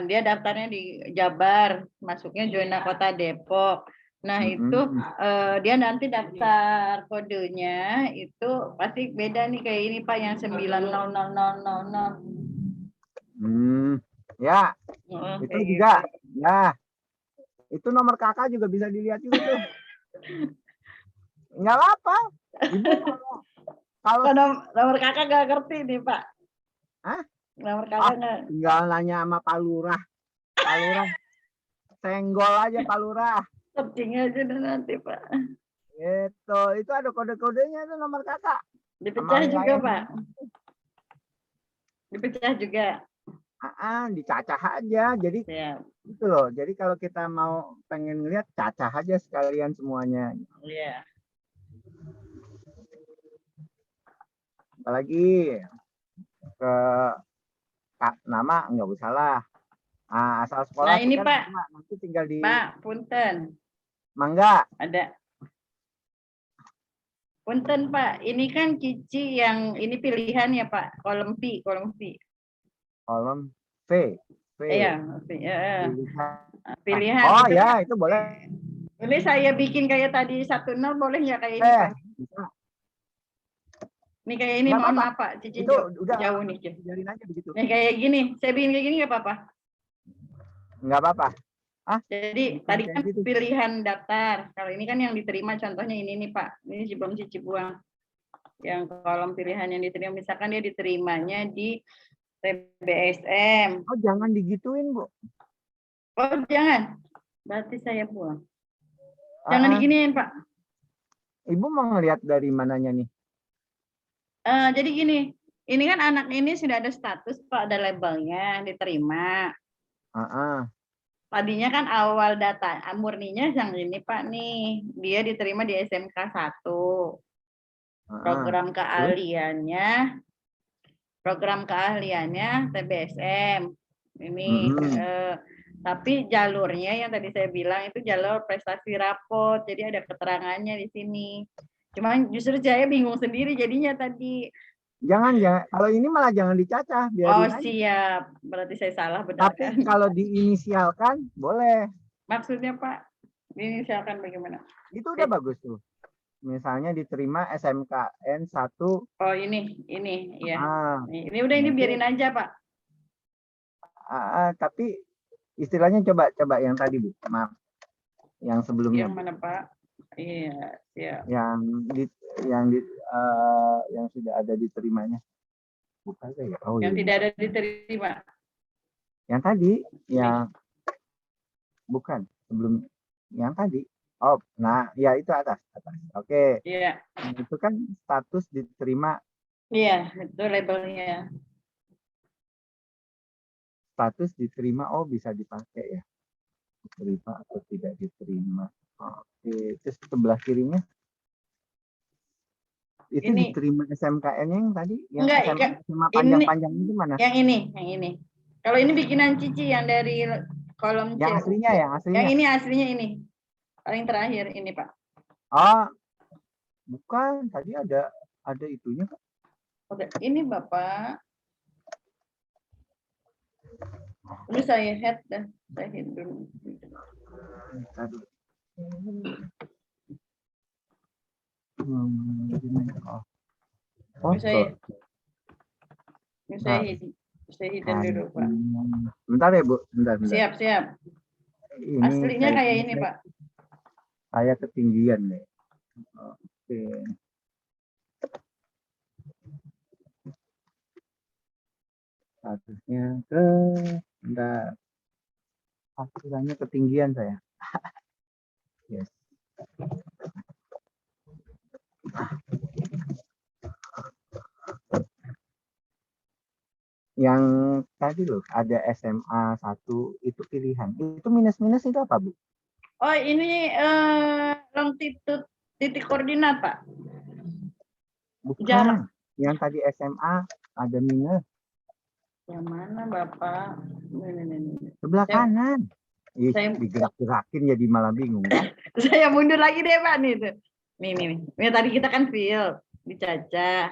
Dia daftarnya di Jabar, masuknya zona kota Depok. Nah, itu dia nanti daftar kodenya itu pasti beda nih kayak ini Pak yang 900000. Ya, Oh, itu kayak juga. gitu. Ya, itu nomor kakak juga bisa dilihat juga tuh. Nggak apa-apa. Ibu kalau nomor kakak nggak ngerti nih Pak. Hah? Nomor kakak nggak. Tinggal nanya sama Pak Lurah. Pak Lurah senggol aja Pak Lurah. Searching aja deh nanti Pak. Itu ada kode-kodenya itu nomor kakak. Dipecah juga Pak. Dipecah juga. Dicacah aja. Jadi itu loh. Jadi kalau kita mau pengen lihat, cacah aja sekalian semuanya. Iya. Apalagi ke nama nggak usah lah. Asal sekolah. Nah ini kan Pak. Nanti tinggal di. Pak, punten. Mangga. Ada. Punten Pak. Ini kan Cici yang ini pilihan ya Pak. Kolom V. Kolom V. Iya. Pilihan. Oh itu ya, itu boleh. Ini saya bikin kayak tadi 10 boleh nggak kayak ini Pak? Ini kayak ini Nggak mohon apa-apa. maaf Pak, Cici Itu udah jauh nih. Biarin aja begitu. Nih kayak gini, saya bikin kayak gini nggak apa-apa? Nggak apa-apa. Jadi tadi kan gitu. Pilihan daftar. Kalau ini kan yang diterima contohnya ini nih Pak. Ini belum Cici buang. Yang kolom pilihan yang diterima misalkan dia diterimanya di TBSM. Oh jangan digituin Bu. Oh jangan. Berarti saya buang. Jangan diginiin Pak. Ibu mau ngelihat dari mananya nih? Jadi gini, ini kan anak ini sudah ada status Pak, ada labelnya, diterima. Tadinya kan awal data murninya yang ini Pak nih, dia diterima di SMK 1. Program keahliannya TBSM. Ini tapi jalurnya yang tadi saya bilang itu jalur prestasi rapot, jadi ada keterangannya di sini. Cuman justru saya bingung sendiri jadinya tadi. Jangan. Kalau ini malah jangan dicacah. Siap. Berarti saya salah benar. Tapi kalau diinisialkan boleh. Maksudnya Pak, diinisialkan bagaimana? Itu udah bagus tuh. Misalnya diterima SMKN 1. Oh ini ya. Ini udah ini biarin aja Pak. Tapi istilahnya coba yang tadi Bu. Maaf. Yang sebelumnya. Yang mana Pak? Iya, siap. Yang sudah ada diterimanya. Bukan ya? Yang tidak ada diterima. Yang tadi, yang bukan sebelum yang tadi. Oh, nah, ya itu atas. Oke. Iya. Itu kan status diterima. Iya, itu labelnya. Status diterima, bisa dipakai ya. Diterima atau tidak diterima. Oke, terus sebelah kirinya itu ini diterima SMKN yang tadi yang SMA panjang-panjang itu mana? Yang ini. Kalau ini bikinan Cici yang dari kolom C. Yang aslinya. Yang ini aslinya ini. Paling terakhir ini Pak. Bukan, tadi ada itunya Pak. Oke, ini Bapak. Ini saya head dah. Saya head dulu. Saya hidden dulu Pak. Bentar ya Bu, bentar. Siap. Ini aslinya kayak ini Pak. Saya ketinggian nih. Oke. Statusnya bentar. Hasilnya ketinggian saya. Yes. Yang tadi loh ada SMA 1 itu pilihan. Itu minus-minus itu apa Bu? Oh ini longitude titik koordinat Pak. Bukan. Jarak. Yang tadi SMA ada minus. Yang mana Bapak? Ini. Sebelah kanan. Saya digerak-gerakin jadi malah bingung kan? Saya mundur lagi deh Pak nih tuh. Nih. Ini tadi kita kan field dicacah.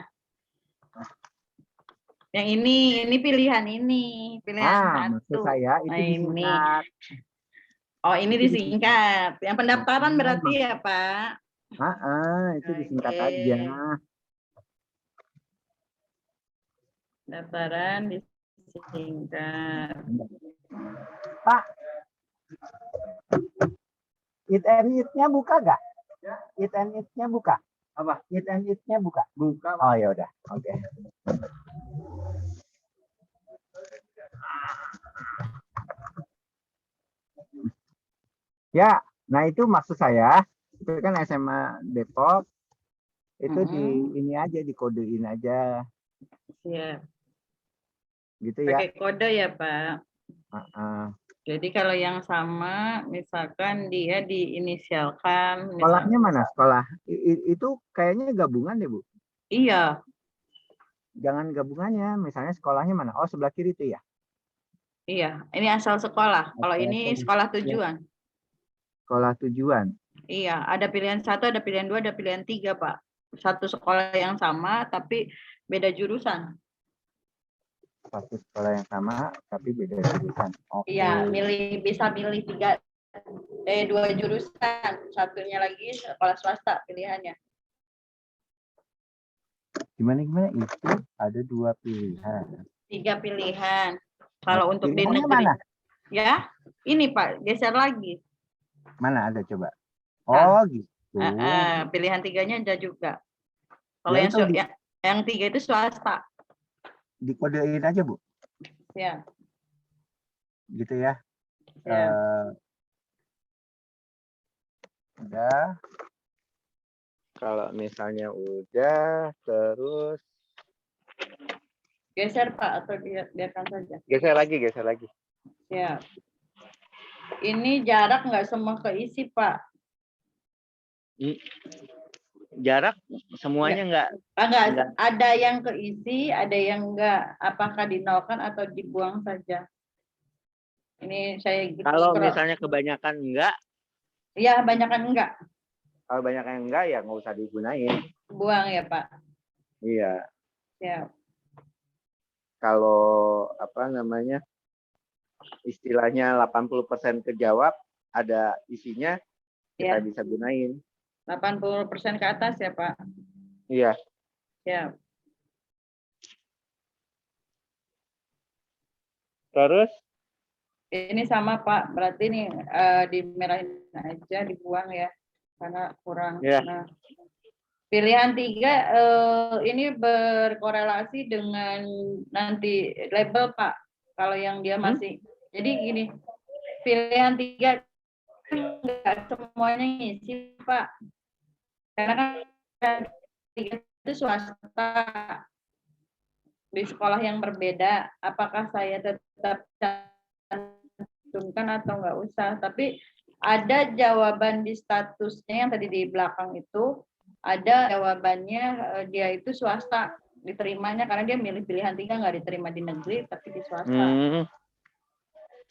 Yang ini pilihan ini, pilihan 1. Maksud saya itu ini. Oh, ini disingkat. Yang pendaftaran berarti ya, Pak? Itu disingkat aja. Pendaftaran disingkat. Pak, Eat and Eat-nya buka nggak? Eat and Eat-nya buka? Apa? Eat and Eat-nya buka? Buka. Oh ya udah, oke. Ya, nah itu maksud saya, itu kan SMA Depok, itu di ini aja, dikodein aja. Iya. Gitu ya. Pakai kode ya, Pak. Jadi kalau yang sama, misalkan dia diinisialkan. Sekolahnya mana? Sekolah itu kayaknya gabungan deh, Bu. Iya. Jangan gabungannya, misalnya sekolahnya mana? Oh, sebelah kiri itu ya? Iya, ini asal sekolah. Kalau ini sekolah tujuan. Sekolah tujuan. Iya, ada pilihan 1, ada pilihan 2, ada pilihan 3, Pak. Satu sekolah yang sama, tapi beda jurusan. Satu sekolah yang sama, tapi beda jurusan. Okay. Iya, bisa milih 2 jurusan. Satunya lagi sekolah swasta pilihannya. Gimana itu ada 2 pilihan. 3 pilihan. Kalau untuk di negeri negeri. Mana? Ya, ini Pak, geser lagi. Mana ada coba? Oh, gitu. Pilihan 3-nya ada juga. Kalau ya, yang 3 itu swasta. Dikodein aja, Bu. Ya. Gitu ya. Ya. Udah. Kalau misalnya udah, terus geser Pak, atau biarkan saja. Geser lagi. Ya. Ini jarak nggak semua keisi, Pak. Jarak semuanya enggak. Ada yang keisi, ada yang enggak. Apakah dinolkan atau dibuang saja? Ini saya gitu. Kalau misalnya kebanyakan enggak? Iya, kebanyakan enggak. Kalau banyakan enggak ya nggak usah digunain. Buang ya, Pak. Iya. Ya. Kalau istilahnya 80% kejawab, ada isinya, kita bisa gunain. 80% ke atas ya, Pak? Iya. Ya. Terus? Ini sama, Pak. Berarti nih dimerahin aja, dibuang ya. Karena kurang. Ya. Nah, pilihan 3 ini berkorelasi dengan nanti label, Pak. Kalau yang dia masih. Jadi gini, pilihan 3 enggak semuanya ngisi, Pak. Karena kan 3 itu swasta di sekolah yang berbeda. Apakah saya tetap cantumkan atau enggak usah? Tapi ada jawaban di statusnya yang tadi di belakang itu, ada jawabannya dia itu swasta diterimanya karena dia milih pilihan 3, nggak diterima di negeri tapi di swasta.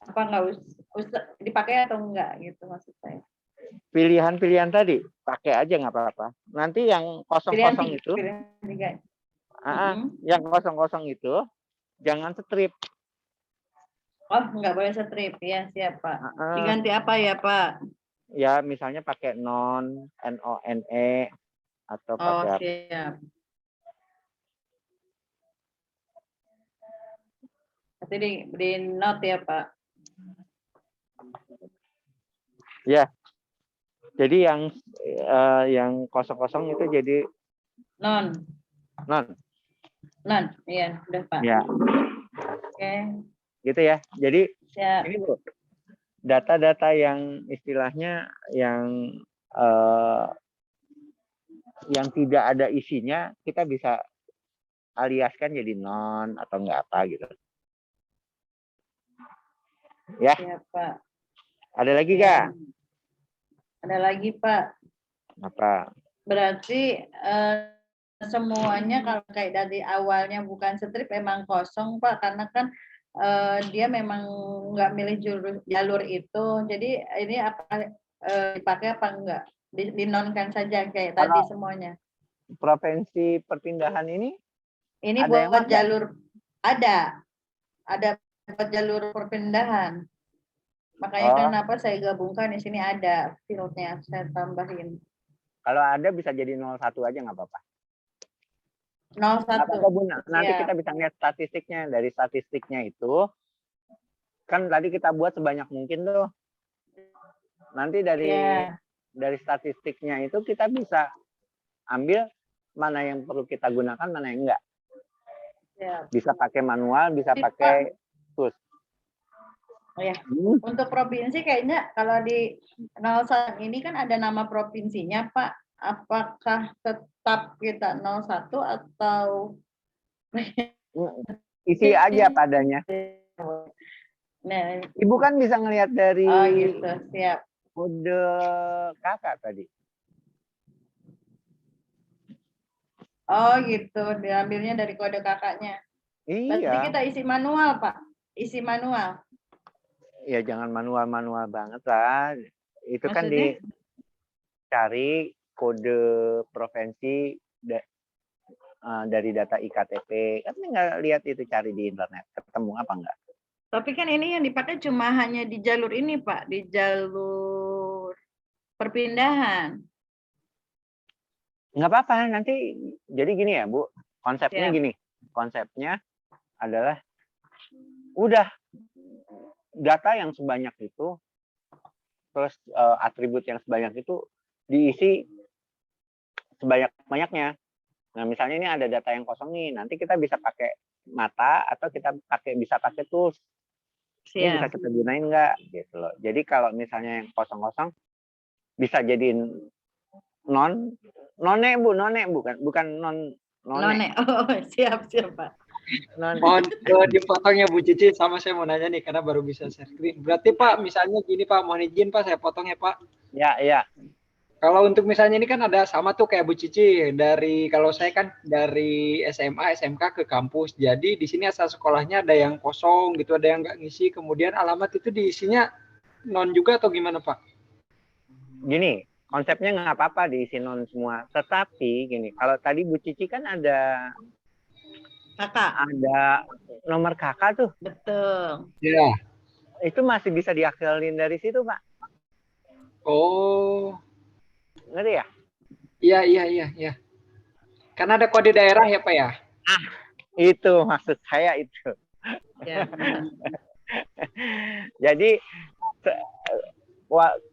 Apa nggak usah dipakai atau enggak gitu maksud saya. Pilihan-pilihan tadi pakai aja nggak apa-apa. Nanti yang kosong-kosong itu, yang kosong-kosong itu jangan strip. Oh, nggak boleh strip ya, siap Pak. Diganti apa ya Pak? Ya misalnya pakai non, NONE atau pakai. Siap. Nanti di note ya Pak. Ya. Jadi yang kosong-kosong itu jadi non, iya udah Pak. Ya. Oke. Gitu ya. Jadi siap. ini Bu, data-data yang istilahnya yang tidak ada isinya kita bisa aliaskan jadi non atau enggak apa gitu. Ya. Siap Pak. Ada lagi nggak? Ada lagi Pak. Apa? Berarti semuanya kalau kayak dari awalnya bukan strip emang kosong Pak, karena kan dia memang nggak milih jalur itu. Jadi ini apa dipakai apa enggak? Dinonkan saja kayak tadi semuanya. Provinsi perpindahan ini? Ini buat jalur ada buat jalur perpindahan. Makanya kenapa saya gabungkan di sini ada fieldnya, saya tambahin. Kalau ada bisa jadi 01 aja nggak apa-apa. 01. Apa-apa, Bu. Nanti kita bisa lihat statistiknya. Dari statistiknya itu, kan tadi kita buat sebanyak mungkin tuh. Nanti dari statistiknya itu kita bisa ambil mana yang perlu kita gunakan, mana yang enggak. Bisa pakai manual, bisa pakai tools. Oh ya, untuk provinsi kayaknya kalau di 01 ini kan ada nama provinsinya, Pak. Apakah tetap kita 01 atau isi aja padanya? Nah, Ibu kan bisa ngelihat dari gitu, siap. Kode kakak tadi. Oh gitu, diambilnya dari kode kakaknya. Iya. Berarti kita isi manual, Pak. Isi manual. Ya jangan manual-manual banget lah. Itu kan dicari kode provinsi dari data IKTP. Kan tinggal lihat itu, cari di internet. Ketemu apa enggak? Tapi kan ini yang dipakai cuma hanya di jalur ini, Pak. Di jalur perpindahan. Nggak apa-apa. Nanti jadi gini ya, Bu. Konsepnya gini. Konsepnya adalah udah data yang sebanyak itu, terus atribut yang sebanyak itu diisi sebanyak-banyaknya. Nah, misalnya ini ada data yang kosong nih, nanti kita bisa pakai mata atau kita bisa pakai tools. Ini bisa kita gunain nggak? Gitu loh. Jadi kalau misalnya yang kosong-kosong bisa jadiin none, bukan none. Oh, siap Pak. Mohon dipotongnya Bu Cici, sama saya mau nanya nih karena baru bisa share screen. Berarti Pak, misalnya gini Pak, mohon izin Pak, saya potong ya Pak. Ya. Kalau untuk misalnya ini kan ada sama tuh kayak Bu Cici, kalau saya kan dari SMA, SMK ke kampus. Jadi di sini asal sekolahnya ada yang kosong gitu, ada yang nggak ngisi, kemudian alamat itu diisinya non juga atau gimana Pak? Gini, konsepnya nggak apa-apa diisi non semua. Tetapi gini, kalau tadi Bu Cici kan ada nomor kakak tuh. Betul. Iya. Itu masih bisa diakselin dari situ, Pak. Oh. Ngerti ya? Iya. Karena ada kode daerah ya, Pak ya? Itu maksud saya itu. Ya. Jadi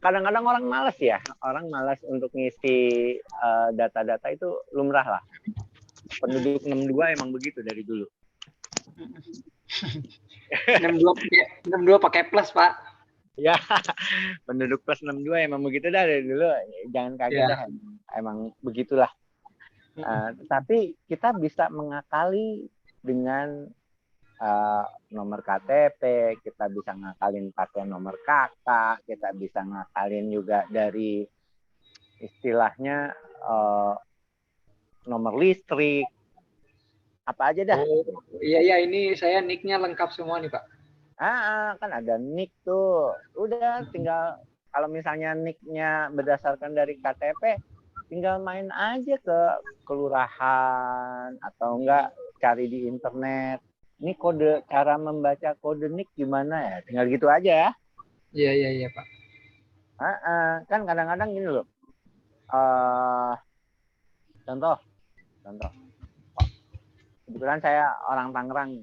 kadang-kadang orang malas ya. Orang malas untuk ngisi data-data itu lumrah lah. Penduduk 62 emang begitu dari dulu. 62 pakai plus, Pak. Ya, penduduk plus 62 emang begitu dah dari dulu. Jangan kaget dah. Emang begitulah. Tapi kita bisa mengakali dengan nomor KTP, kita bisa ngakalin pakai nomor kakak, kita bisa ngakalin juga dari istilahnya nomor listrik, apa aja dah. Oh, iya, ini saya nick-nya lengkap semua nih Pak. Kan ada nick tuh, udah tinggal kalau misalnya nick-nya berdasarkan dari KTP, tinggal main aja ke kelurahan atau enggak cari di internet. Ini cara membaca kode nick gimana ya? Tinggal gitu aja. Iya Pak. Kan kadang-kadang gini loh. Contoh. Kebetulan saya orang Tangerang.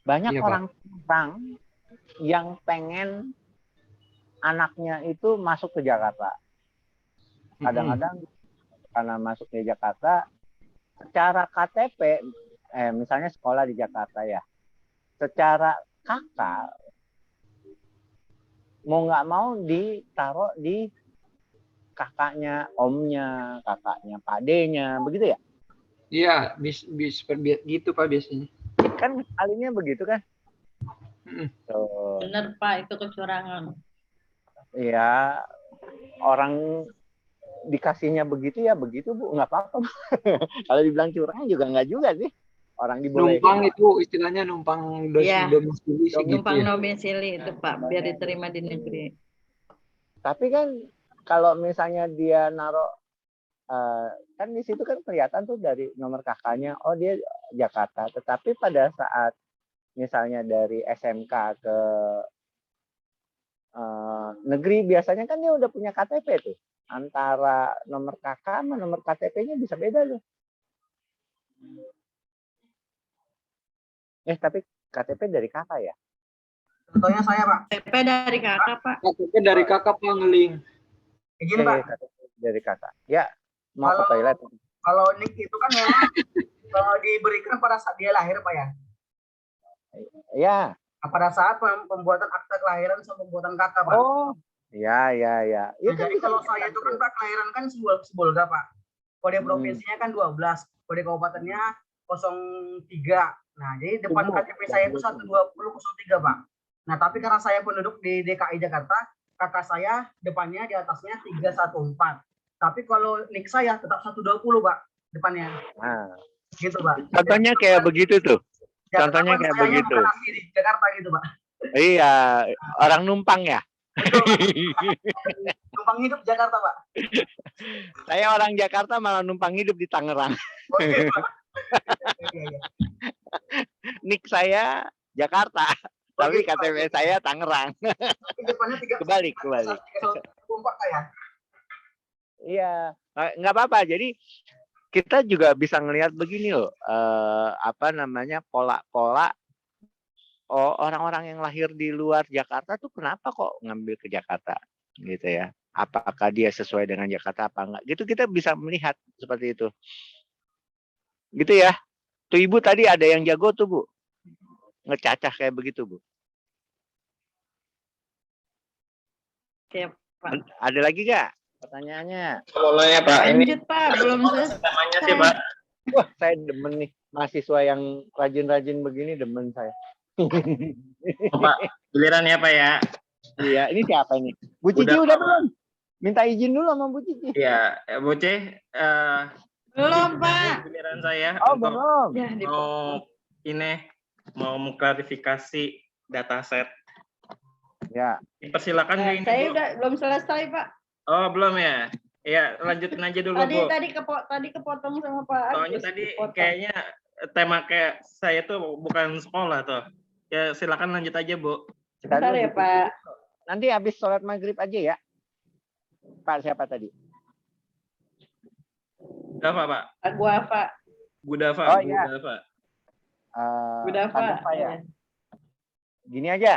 Banyak orang Tangerang yang pengen anaknya itu masuk ke Jakarta. Kadang-kadang karena masuk ke Jakarta, secara KTP, misalnya sekolah di Jakarta ya, secara kakak mau nggak mau ditaruh di kakaknya, omnya, kakaknya, padenya, begitu ya? Iya, gitu Pak biasanya. Kan kalinya begitu kan? Benar Pak, itu kecurangan. Iya, orang dikasihnya begitu ya begitu Bu, nggak apa-apa. Kalau dibilang curang juga nggak juga sih. Orang dibolehin. Numpang itu istilahnya numpang domisili sih gitu. Numpang domisili itu Pak, biar diterima di negeri. Tapi kan kalau misalnya dia naruh kan di situ kan kelihatan tuh dari nomor kakaknya, oh dia Jakarta. Tetapi pada saat misalnya dari SMK ke negeri biasanya kan dia udah punya KTP tuh. Antara nomor KK sama nomor KTP-nya bisa beda loh. Tapi KTP dari kakak ya? Contohnya saya, Pak. KTP dari kakak, Pak. KTP dari kakak, Pak, ngeling. Izin, Pak. KTP dari kakak. Ya, mau ke toilet. Kalau NIK itu kan memang diberikan pada saat dia lahir, Pak ya? Ya. Pada saat pembuatan akta kelahiran sama pembuatan kakak, Pak. Oh, ya. Nah, jadi kalau saya itu kan Pak, kelahiran kan Sibolga, Pak. Kode provinsinya kan 12, kode kabupatennya 03. Nah, jadi depan KTP saya itu 12003, Pak. Nah, tapi karena saya penduduk di DKI Jakarta, kakak saya depannya di atasnya 314. Tapi kalau NIK saya tetap 120, Pak, depannya. Nah, gitu, Pak. Contohnya kayak begitu tuh. Contohnya kayak begitu. Di Jakarta gitu, Pak. Iya, orang numpang ya. Numpang hidup Jakarta, Pak. Saya orang Jakarta malah numpang hidup di Tangerang. Oke, Pak. Iya. NIK saya Jakarta, tapi KTP saya Tangerang. Kebalik. Iya, nggak apa-apa. Jadi kita juga bisa ngelihat begini loh, pola-pola orang-orang yang lahir di luar Jakarta tuh kenapa kok ngambil ke Jakarta gitu ya? Apakah dia sesuai dengan Jakarta apa enggak? Gitu kita bisa melihat seperti itu. Gitu ya. Tuh Ibu tadi ada yang jago tuh, Bu. Ngecacah kayak begitu, Bu. Oke, Pak. Ada lagi nggak pertanyaannya? Boleh, Pak. Lanjut, Pak. Belum selesai. Namanya sih, Pak. Wah, saya demen nih. Mahasiswa yang rajin-rajin begini demen saya. Pak, giliran ya, Pak ya. Iya, ini siapa ini? Bu Cici udah belum? Minta izin dulu sama Bu Cici. Iya, Bu C. Belum, Pak. Giliran saya. Oh, belum. Ya, Mau mengklarifikasi dataset. Ya. Persilakan Bu. Saya udah belum selesai, Pak. Oh, belum ya? Iya, lanjutin aja dulu, Bu. Tadi kepotong sama Pak. Soalnya tadi kayaknya tema kayak saya tuh bukan sekolah tuh. Ya, silakan lanjut aja, Bu. Sebentar ya, Pak. Nanti habis sholat maghrib aja ya. Pak, siapa tadi? Gudafa, Pak. Gudafa. Oh iya. Gudafa ya. Gini aja.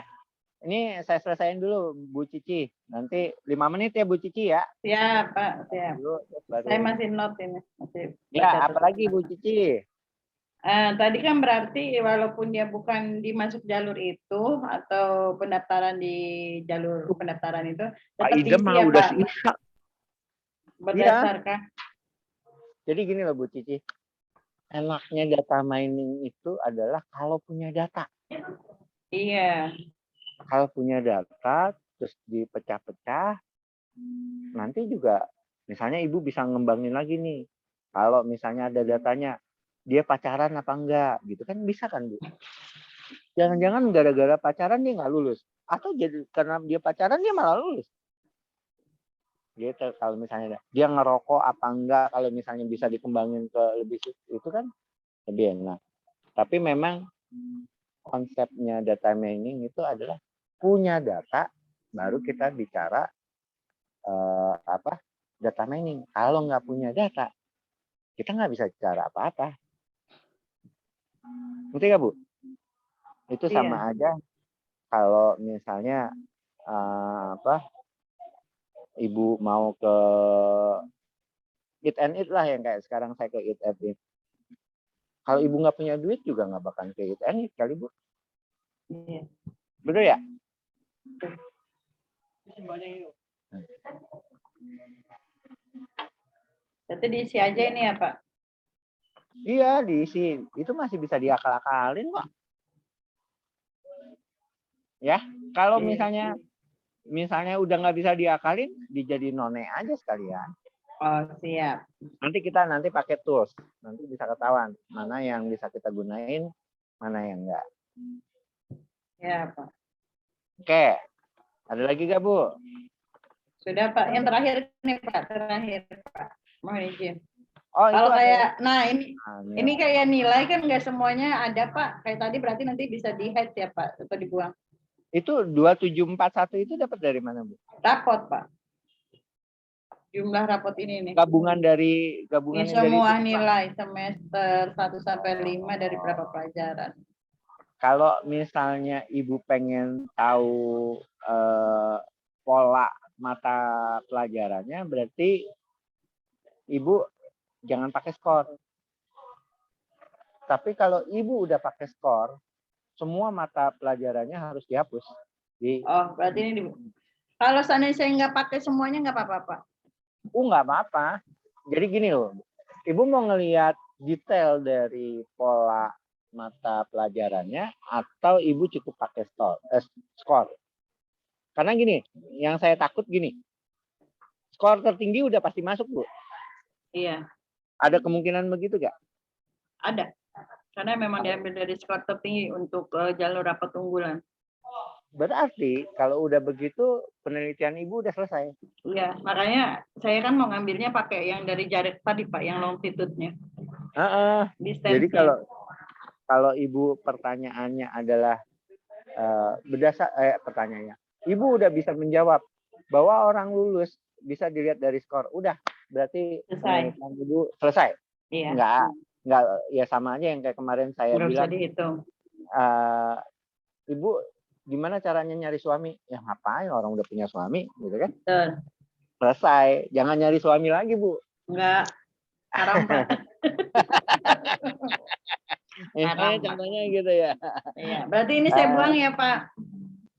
Ini saya selesaiin dulu, Bu Cici. Nanti 5 menit ya, Bu Cici ya. Siap, Pak. Siap. Saya masih note ini. Ya, apalagi Bu Cici? Tadi kan berarti walaupun dia bukan dimasuk jalur itu atau pendaftaran di jalur pendaftaran itu, Pak Idam malah udah sisa. Berdasarkan. Jadi gini loh Bu Cici. Enaknya data mining itu adalah kalau punya data. Iya. Kalau punya data, terus dipecah-pecah, nanti juga misalnya Ibu bisa ngembangin lagi nih. Kalau misalnya ada datanya, dia pacaran apa enggak, gitu kan bisa kan Bu? Jangan-jangan gara-gara pacaran dia nggak lulus. Atau jadi karena dia pacaran dia malah lulus. Gitu, kalau misalnya dia ngerokok apa enggak, kalau misalnya bisa dikembangin ke lebih itu kan lebih enak. Tapi memang konsepnya data mining itu adalah punya data, baru kita bicara data mining. Kalau nggak punya data, kita nggak bisa bicara apa-apa. Ngerti nggak, Bu? Itu sama aja kalau misalnya Ibu mau ke Eat and Eat lah, yang kayak sekarang saya ke Eat and Eat. Kalau Ibu nggak punya duit juga nggak bakal ke Eat and Eat kali, Bu. Iya. Betul ya? Berarti diisi aja ini ya, Pak? Iya, diisi. Itu masih bisa diakal-akalin kok. Ya, kalau misalnya udah nggak bisa diakalin, dijadiin none aja sekalian. Oh, siap. Nanti pakai tools. Nanti bisa ketahuan mana yang bisa kita gunain, mana yang enggak. Ya, Pak. Oke. Ada lagi gak, Bu? Sudah, Pak. Yang terakhir nih, Pak. Pak. Mohon izin. Oh, kalau itu kayak, ini kayak nilai kan nggak semuanya ada, Pak. Kayak tadi berarti nanti bisa di-hide ya, Pak, atau dibuang. Itu 2741 itu dapat dari mana, Bu? Rapot, Pak. Jumlah rapot ini nih. Gabungan dari Ini semua nilai semester 1 sampai 5 dari berapa pelajaran. Kalau misalnya Ibu pengen tahu pola mata pelajarannya, berarti Ibu jangan pakai skor. Tapi kalau Ibu udah pakai skor, semua mata pelajarannya harus dihapus. Oh, berarti ini kalau seandainya saya nggak pakai semuanya nggak apa-apa, Pak? Nggak apa-apa. Jadi gini loh, Ibu mau ngelihat detail dari pola mata pelajarannya atau Ibu cukup pakai skor? Karena gini, yang saya takut gini, skor tertinggi udah pasti masuk, Bu. Iya. Ada kemungkinan begitu nggak? Ada. Karena memang diambil dari skor tertinggi untuk jalur rapat unggulan. Berarti kalau udah begitu penelitian Ibu udah selesai. Iya, makanya saya kan mau ngambilnya pakai yang dari jarak tadi, Pak, yang longitude-nya. Jadi kalau Ibu pertanyaannya adalah pertanyaannya, Ibu udah bisa menjawab bahwa orang lulus bisa dilihat dari skor. Udah, berarti penelitian Ibu selesai. Iya. Enggak, ya sama aja yang kayak kemarin saya Nggak bilang. bisa dihitung. Ibu gimana caranya nyari suami? Ya ngapain, orang udah punya suami, gitu kan? Betul. Selesai. Jangan nyari suami lagi, Bu. Enggak. Haram, Pak. Contohnya gitu ya. Iya, berarti ini saya buang ya, Pak.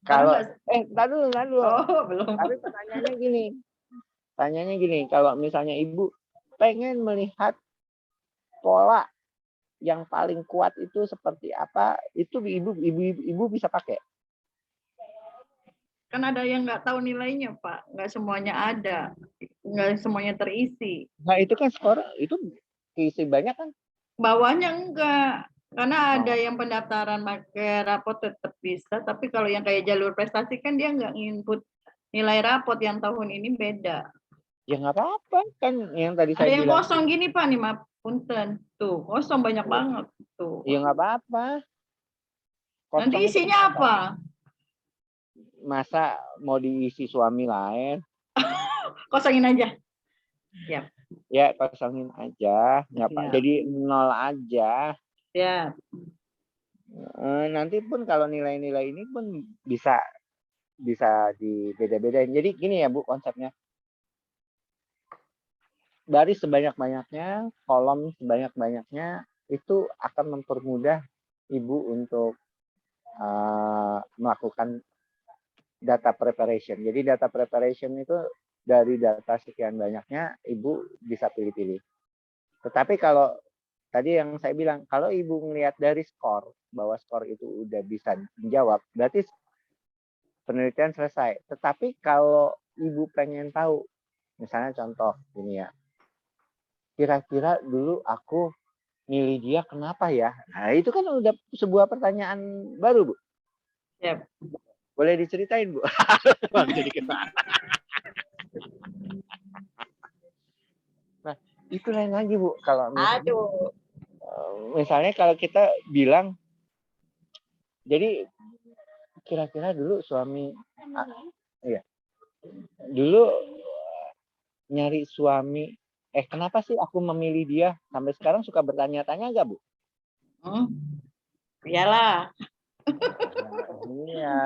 Kalau entar dulu. Oh, belum. Tapi pertanyaannya gini, kalau misalnya Ibu pengen melihat pola yang paling kuat itu seperti apa, itu ibu bisa pakai. Kan ada yang nggak tahu nilainya, Pak. Nggak semuanya ada. Nggak semuanya terisi. Nah, itu kan skor, itu keisi banyak kan? Bawahnya enggak. Karena ada yang pendaftaran pakai rapot tetap bisa, tapi kalau yang kayak jalur prestasi kan dia nggak input nilai rapot, yang tahun ini beda. Ya nggak apa-apa, kan yang tadi ada saya yang bilang. Kosong gini, Pak, nih, maaf, punten. Tuh, kosong banyak banget. Tuh. Ya nggak apa-apa. Nanti isinya apa? Masa mau diisi suami lain? Kosongin aja. Ya. Ya, kosongin aja. Nggak apa, jadi 0 aja. Ya. Nanti pun kalau nilai-nilai ini pun bisa dibeda-bedain. Jadi gini ya, Bu, konsepnya. Baris sebanyak-banyaknya, kolom sebanyak-banyaknya, itu akan mempermudah Ibu untuk melakukan data preparation. Jadi data preparation itu dari data sekian banyaknya, Ibu bisa pilih-pilih. Tetapi kalau tadi yang saya bilang, kalau Ibu melihat dari skor, bahwa skor itu udah bisa menjawab, berarti penelitian selesai. Tetapi kalau Ibu pengen tahu, misalnya contoh ini ya, kira-kira dulu aku milih dia kenapa ya? Nah, itu kan udah sebuah pertanyaan baru, Bu. Yep. Boleh diceritain, Bu? Jadi kemana? Nah, itu lain lagi, Bu. Kalau misalnya kalau kita bilang, jadi kira-kira dulu suami, dulu nyari suami, kenapa sih aku memilih dia? Sampai sekarang suka bertanya-tanya nggak, Bu? Iyalah. Iya.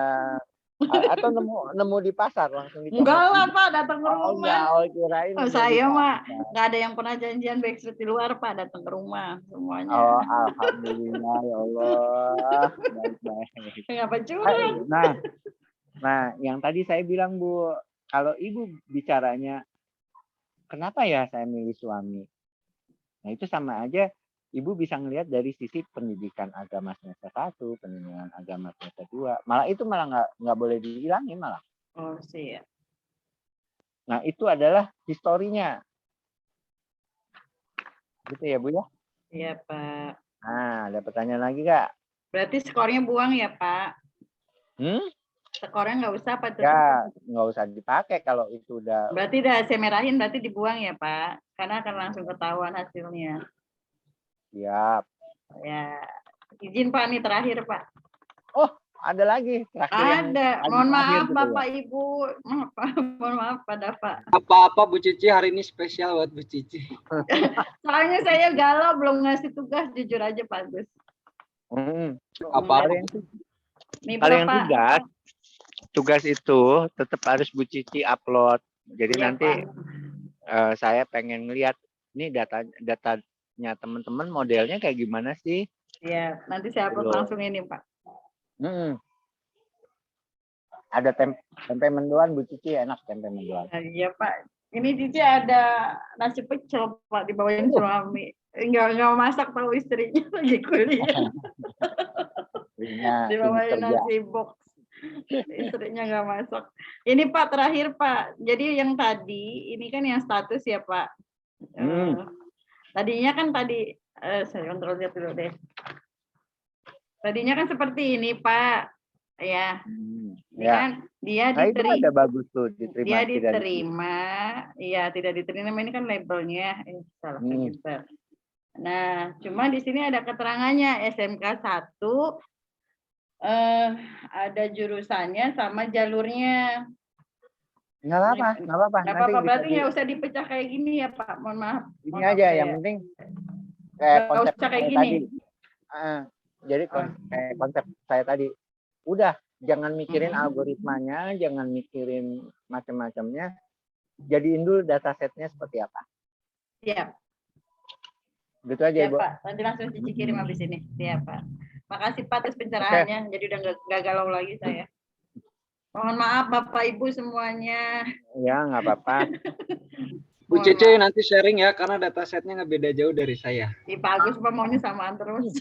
Atau nemu di pasar langsung di. Enggak lah, Pak, datang ke rumah. Kirain saya mah nggak ada yang pernah janjian backstreet di luar, Pak, datang ke rumah semuanya. Oh, alhamdulillah ya Allah. Baik-baik. Ngapa curang? Nah, yang tadi saya bilang, Bu, kalau Ibu bicaranya kenapa ya saya milih suami? Nah, itu sama aja Ibu bisa ngelihat dari sisi pendidikan agama semester 1, pendidikan agama semester 2. Malah itu nggak boleh dihilangin malah. Oh, sih ya. Nah, itu adalah historinya. Gitu ya, Bu ya? Iya, Pak. Nah, ada pertanyaan lagi, Kak? Berarti skornya buang ya, Pak? Skornya nggak usah, Pak? Ya, nggak usah dipakai kalau itu udah. Berarti udah saya merahin, berarti dibuang ya, Pak? Karena akan langsung ketahuan hasilnya. Siap. Ya, izin Pak, nih terakhir, Pak. Oh, ada lagi terakhir yang Ada. paling Mohon terakhir maaf gitu Bapak ya. Ibu. Maaf, Pak. Mohon maaf Pak Dafa. Apa-apa Bu Cici hari ini spesial buat Bu Cici. Soalnya saya galau belum ngasih tugas, jujur aja Pak Gus. Apa-apa. Nih Kalau yang Bapak. tugas itu tetap harus Bu Cici upload. Jadi Iya, nanti Pak. saya pengen ngeliat ini datanya teman-teman modelnya kayak gimana sih? Iya, nanti saya upload Belum. langsung ini Pak. Ada tempe mendoan Bu Cici, enak tempe mendoan. Iya Pak. Ini Cici ada nasi pecel Pak, dibawain suami. Enggak masak, tahu istrinya lagi kuliah. Dibawain nasi box. Istrinya nggak masak. Ini Pak terakhir Pak. Jadi yang tadi ini kan yang status ya Pak. Tadinya kan saya kontrol lihat dulu deh. Tadinya kan seperti ini Pak. Ya. Ini kan dia diterima. Ada bagus tuh diterima. Dia diterima. Iya, tidak diterima, ini kan labelnya. Salah pintar. Nah, cuma di sini ada keterangannya SMK 1 ada jurusannya sama jalurnya. Nggak apa-apa. Nggak apa-apa, berarti nggak usah dipecah kayak gini ya Pak. Mohon maaf. Ini aja yang penting kayak konsep kayak saya gini. tadi. Jadi kayak konsep saya tadi. Udah, jangan mikirin algoritmanya, jangan mikirin macam-macamnya. Jadiin dulu datasetnya seperti apa. Siap. Gitu aja, Ya, Ibu. Pak. Nanti langsung Cici kirim habis ini. Siap, Pak. Makasih Pak atas pencerahannya. Jadi udah nggak galau lagi saya. Mohon maaf Bapak Ibu semuanya. Ya, nggak apa-apa. Bu Cici nanti sharing ya, karena datasetnya nggak beda jauh dari saya. Di Pak Agus maunya samaan terus.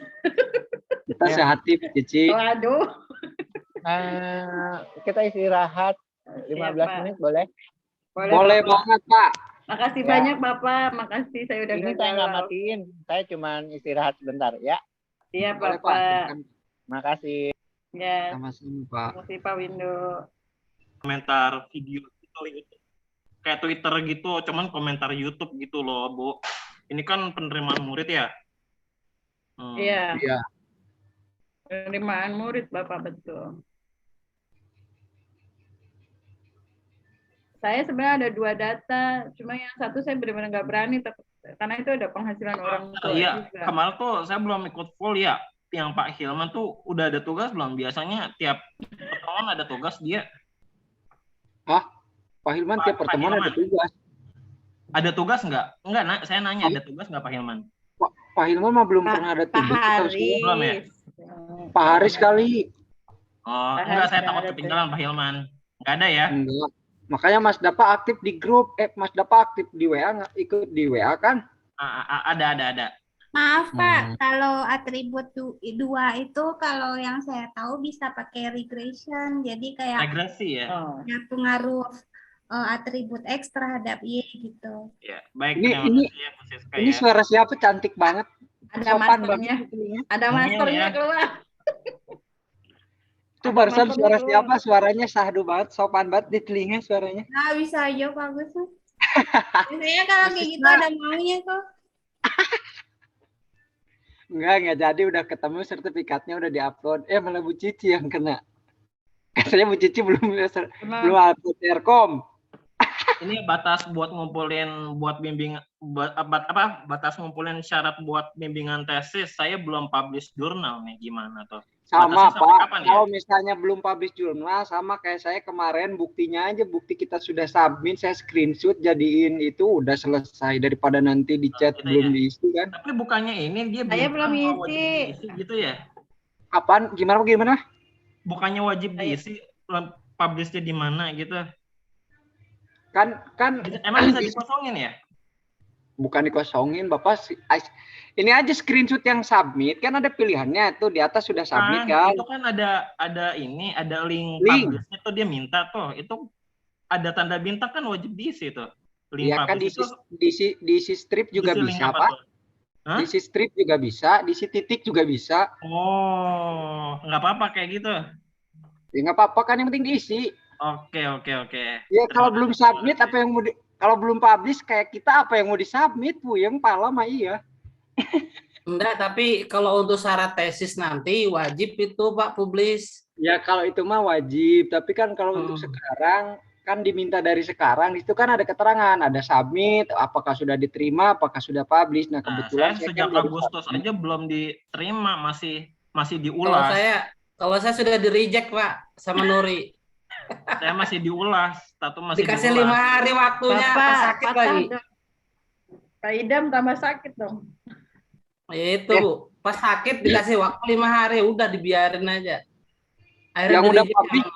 Kita sehati Bu Cici. Waduh. Kita istirahat 15 menit boleh? Boleh banget Pak. Makasih banyak Bapak. Makasih, saya udah ini saya nggak matiin. Saya cuma istirahat sebentar ya. Iya Bapak. Makasih. Ya. Sama-sama Pak. Makasih Pak Windu. Komentar video itu kayak Twitter gitu, cuman komentar YouTube gitu loh, Bu. Ini kan penerimaan murid ya? Iya. Iya. Penerimaan murid Bapak, betul. Saya sebenarnya ada 2 data, cuma yang satu saya benar-benar nggak berani, karena itu ada penghasilan orang tua iya, juga. kemarin tuh saya belum ikut full ya. Yang Pak Hilman tuh udah ada tugas belum? Biasanya tiap pertemuan ada tugas dia. Hah? Pak Hilman tiap pertemuan ada tugas. Ada tugas nggak? Enggak, saya nanya ada tugas nggak Pak Hilman? Pak Hilman mah belum pernah ada tugas. Pak Haris. Belum ya? Pak Haris kali. Oh, enggak, saya takut ketinggalan Pak Hilman. Enggak ada ya? Enggak. Makanya Mas Dapa aktif di grup. Mas Dapa aktif di WA, nggak ikut di WA kan? Ada. Maaf Pak, kalau atribut 2 itu kalau yang saya tahu bisa pakai regression, jadi kayak regresi ya. Ada pengaruh atribut X terhadap Y gitu. Ya, baik. Ini suara siapa cantik banget? Ada masternya. Ada masternya keluar. Itu barusan suara siapa? Suaranya sahdu banget, sopan banget di telinga suaranya. Nah, bisa aja Pak Gus. Biasanya kalau kayak gitu ada maunya tuh. Enggak jadi, udah ketemu sertifikatnya udah diupload. Malah Bu Cici yang kena. Saya Bu Cici belum upload Aircom. Ini batas buat ngumpulin batas ngumpulin syarat buat bimbingan tesis. Saya belum publish jurnal nih, gimana tuh? Sama Pak, kalau misalnya belum publish jurnal, sama kayak saya kemarin, buktinya aja, bukti kita sudah submit, saya screenshot jadiin itu udah selesai, daripada nanti di chat belum diisi kan. Tapi bukannya ini dia saya belum isi gitu ya? Apaan? Gimana? Bukannya wajib diisi, publishnya di mana gitu? Kan emang bisa dikosongin ya? Bukan dikosongin, Bapak. Ini aja screenshot yang submit, kan ada pilihannya tuh di atas sudah submit kan. Itu kan ada link publishnya tuh dia minta tuh. Itu ada tanda bintang kan wajib diisi tuh. Iya kan diisi strip juga bisa, Pak. Diisi strip juga bisa, diisi titik juga bisa. Oh, nggak apa-apa kayak gitu. Ya nggak apa-apa kan, yang penting diisi. Oke. Ya kalau belum submit apa yang mau kalau belum publish kayak kita apa yang mau disubmit, Bu? Yang pala mah iya. Enggak, tapi kalau untuk syarat tesis nanti wajib itu Pak publish. Ya kalau itu mah wajib, tapi kan kalau untuk sekarang kan diminta dari sekarang itu kan ada keterangan, ada submit, apakah sudah diterima, apakah sudah publish. Nah kebetulan saya sejak kan Agustus aja belum diterima, masih diulas. Kalau saya sudah di reject Pak sama Nuri. Saya masih diulas, masih dikasih diulas. 5 hari waktunya, pas sakit lagi. Pak Idam tambah sakit dong. Itu Bu, pas sakit dikasih waktu 5 hari, udah dibiarin aja. Akhirnya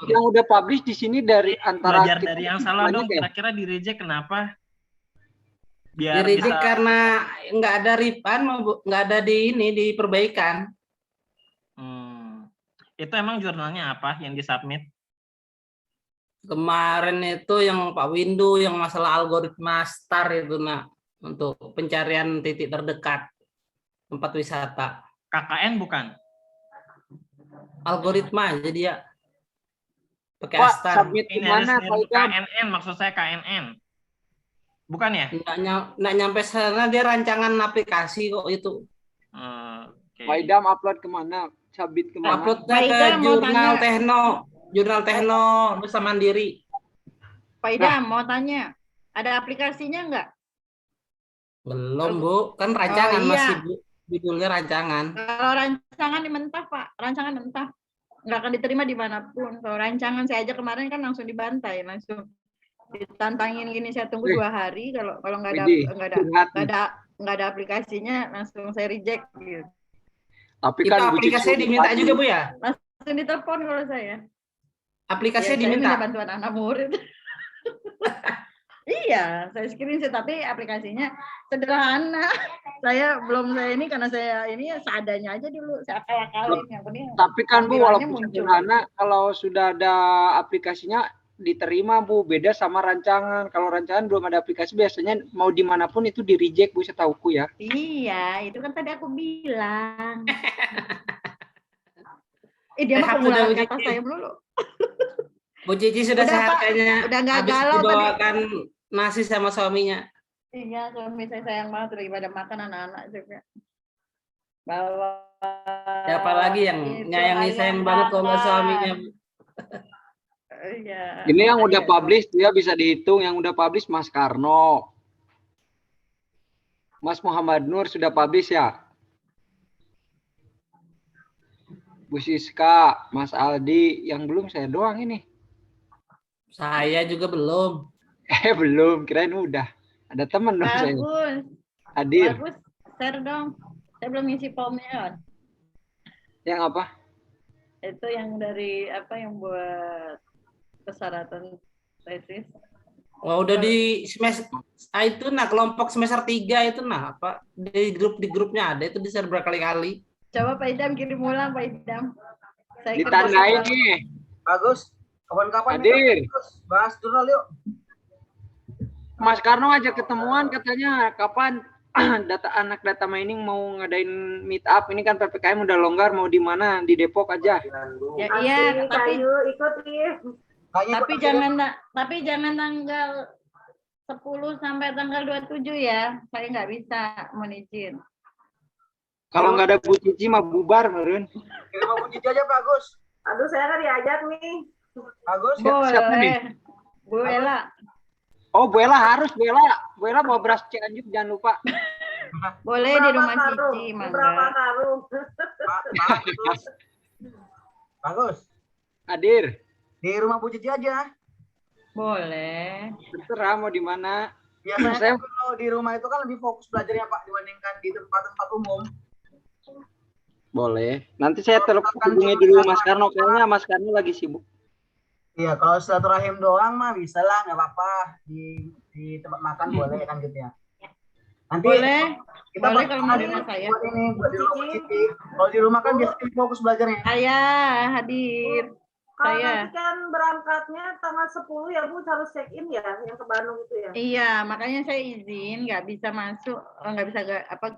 yang udah publish di sini dari antara belajar dari yang salah dong. Kira-kira di reject kenapa? Biar di reject karena nggak ada refund, nggak ada di perbaikan. Itu emang jurnalnya apa yang disubmit? Kemarin itu yang Pak Windu yang masalah algoritma STAR itu untuk pencarian titik terdekat tempat wisata. KKN bukan? Algoritma jadi ya pakai STAR. Submit di mana? KNN maksud saya KNN. Bukan ya? Nggak nyampe sana, dia rancangan aplikasi kok itu. Pak Idam upload kemana? Submit kemana? Uploadnya ke Jurnal Tekno Nusa Mandiri. Pak Idam mau tanya, ada aplikasinya nggak? Belum Bu, kan rancangan masih Bu. Judulnya rancangan. Kalau rancangan di mentah Pak, rancangan mentah nggak akan diterima dimanapun. Kalau rancangan saya aja kemarin kan langsung dibantai, langsung ditantangin gini, saya tunggu 2 hari. Kalau nggak ada aplikasinya langsung saya reject gitu. Tapi kan aplikasinya diminta juga Bu ya? Langsung ditelepon kalau saya. Aplikasinya saya diminta. minta bantuan anak murid. Iya, saya screenshot, tapi aplikasinya sederhana. Saya ini karena saya ini seadanya aja dulu, saya akal-akalin yang penting. Tapi kan Bu, walaupun sederhana, kalau sudah ada aplikasinya diterima Bu, beda sama rancangan. Kalau rancangan belum ada aplikasi, biasanya mau dimanapun itu di reject Bu, setauku ya. Iya, itu kan tadi aku bilang. Dia mah pengulangan kata saya dulu. Bu Cici sudah sehat kayaknya. Udah nggak galau tadi. Dibawakan nasi sama suaminya. Iya, suami saya sayang banget lagi pada makan, anak-anak juga. Bawa. Siapa lagi yang nyayangi sayang banget kalau nggak suaminya? Iya. Ini yang udah publish dia bisa dihitung, yang udah publish Mas Karno. Mas Muhammad Nur sudah publish ya? Bu Siska, Mas Aldi, yang belum saya doang ini. Saya juga belum. Belum, kirain udah. Ada teman dong saya. Bagus. Hadir. Bagus, share dong. Saya belum ngisi formnya. Yang apa? Itu yang dari yang buat persyaratan tesis. Oh, udah di semester itu kelompok semester 3 itu apa? Di grupnya ada itu di-share berkali-kali. Coba Pak Idam kirim ulang Pak Idam. Ditandain nih. Bagus. Kapan-kapan Hadir. Bahas jurnal yuk. Mas Karno aja ketemuan katanya kapan anak data mining mau ngadain meet up. Ini kan PPKM udah longgar, mau di mana? Di Depok aja. Ya, iya, tapi ikut tapi jangan tanggal 10 sampai tanggal 27 ya. Saya nggak bisa mohon izin. Kalau nggak ada Bu Cici mah bubar, Merun. Kirim Bu Cici aja Pak Agus. Aduh, saya kan diajak nih. Bagus. Siapa nih? Bu Ella. Oh, Bu Ella harus, Bu Ella mau beras Cianjur jangan lupa. Boleh di rumah Cici, berapa karung? Bagus. Hadir. Di rumah Bu Cici aja. Boleh. Terserah mau di mana. Biasanya saya kalau di rumah itu kan lebih fokus belajarnya Pak dibandingkan di tempat-tempat umum. Boleh. Nanti saya hubungi dulu Mas Karno, kayaknya Mas Karno lagi sibuk. Iya, kalau silaturahim doang mah bisa lah, nggak apa-apa. Di tempat makan boleh kan gitu ya. Nanti boleh. Kita boleh kalau mau di rumah saya. Buat di rumah Cici. Kalau di rumah kan biasanya fokus belajarnya. Saya hadir. Kalau nanti kan berangkatnya tanggal 10 ya Bu, harus check in ya, yang ke Bandung itu ya. Iya, makanya saya izin nggak bisa masuk, nggak bisa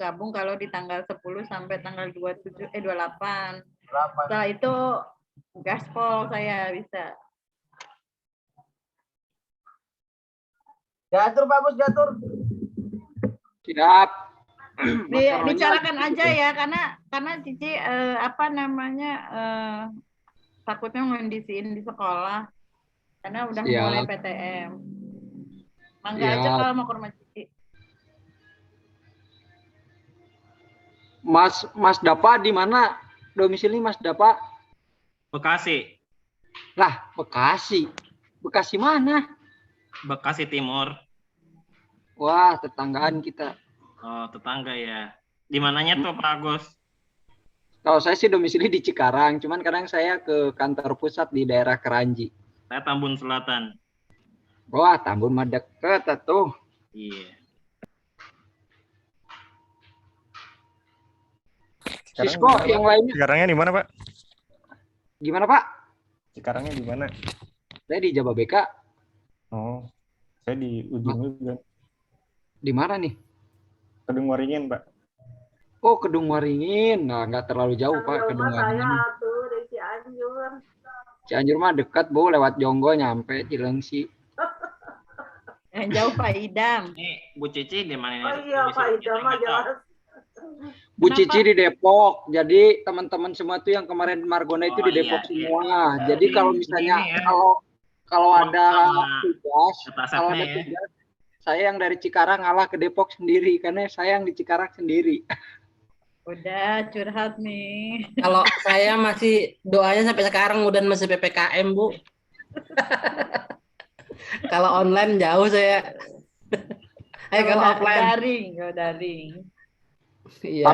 gabung kalau di tanggal 10 sampai tanggal 28. Setelah itu gaspol saya bisa. Diatur bagus, diatur. Siap. Bicarakan aja ya, karena Cici takutnya ngondisiin di sekolah karena udah mulai PTM. Mangga aja kalau mau ke rumah Cici. Mas Dapa di mana domisili Mas Dapa? Bekasi. Lah, Bekasi. Bekasi mana? Bekasi Timur. Wah, tetanggaan kita. Oh, tetangga ya. Di mananya tuh Pak Agus? Kalau saya sih domisili di Cikarang, cuman kadang saya ke kantor pusat di daerah Keranji. Saya Tambun Selatan. Wah, Tambun mah deket tuh. Iya. Sisko, yang lainnya. Cikarangnya di mana, Pak? Gimana, Pak? Cikarangnya di mana? Saya di Jababeka. Oh, saya di ujung juga. Di mana nih? Kedung Waringin, Pak. Oh, Kedung Waringin. Nah, nggak terlalu jauh, Pak, Kedung Waringin. Saya tuh dari Cianjur. Cianjur mah dekat, Bu. Lewat Jonggo nyampe Cilengsi. Yang jauh Pak Idam. Nih, Bu Cici di mana? Oh iya, Pak Idam mah jelas. Bu Cici di Depok. Jadi teman-teman semua tuh yang kemarin Margona itu di Depok semua. Jadi kalau misalnya kalau ada tugas, saya yang dari Cikarang ngalah ke Depok sendiri karena saya yang di Cikarang sendiri. Udah curhat nih. Kalau saya masih doanya sampai sekarang udah masih PPKM, Bu. Kalau online jauh saya. Kalau offline daring. Iya.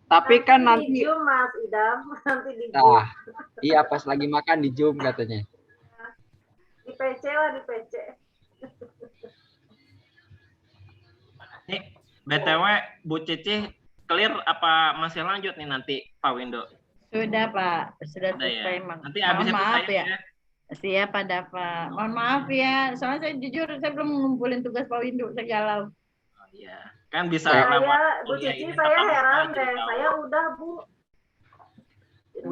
Tapi kan nanti di Zoom, Mas Idam, nanti di Zoom. Nah, iya pas lagi makan di Zoom katanya. Di PC lah, di PC. Nih, BTW Bu Cici clear apa masih lanjut nih nanti Pak Windo? Sudah, Pak. Sudah Ya? selesai. Nanti habis itu maaf ya. Siap, Pak Dava. Mohon maaf ya, soalnya saya jujur saya belum ngumpulin tugas Pak Windu, saya galau. Oh, iya. Kan bisa Bu Cici, saya heran deh. Saya udah, Bu.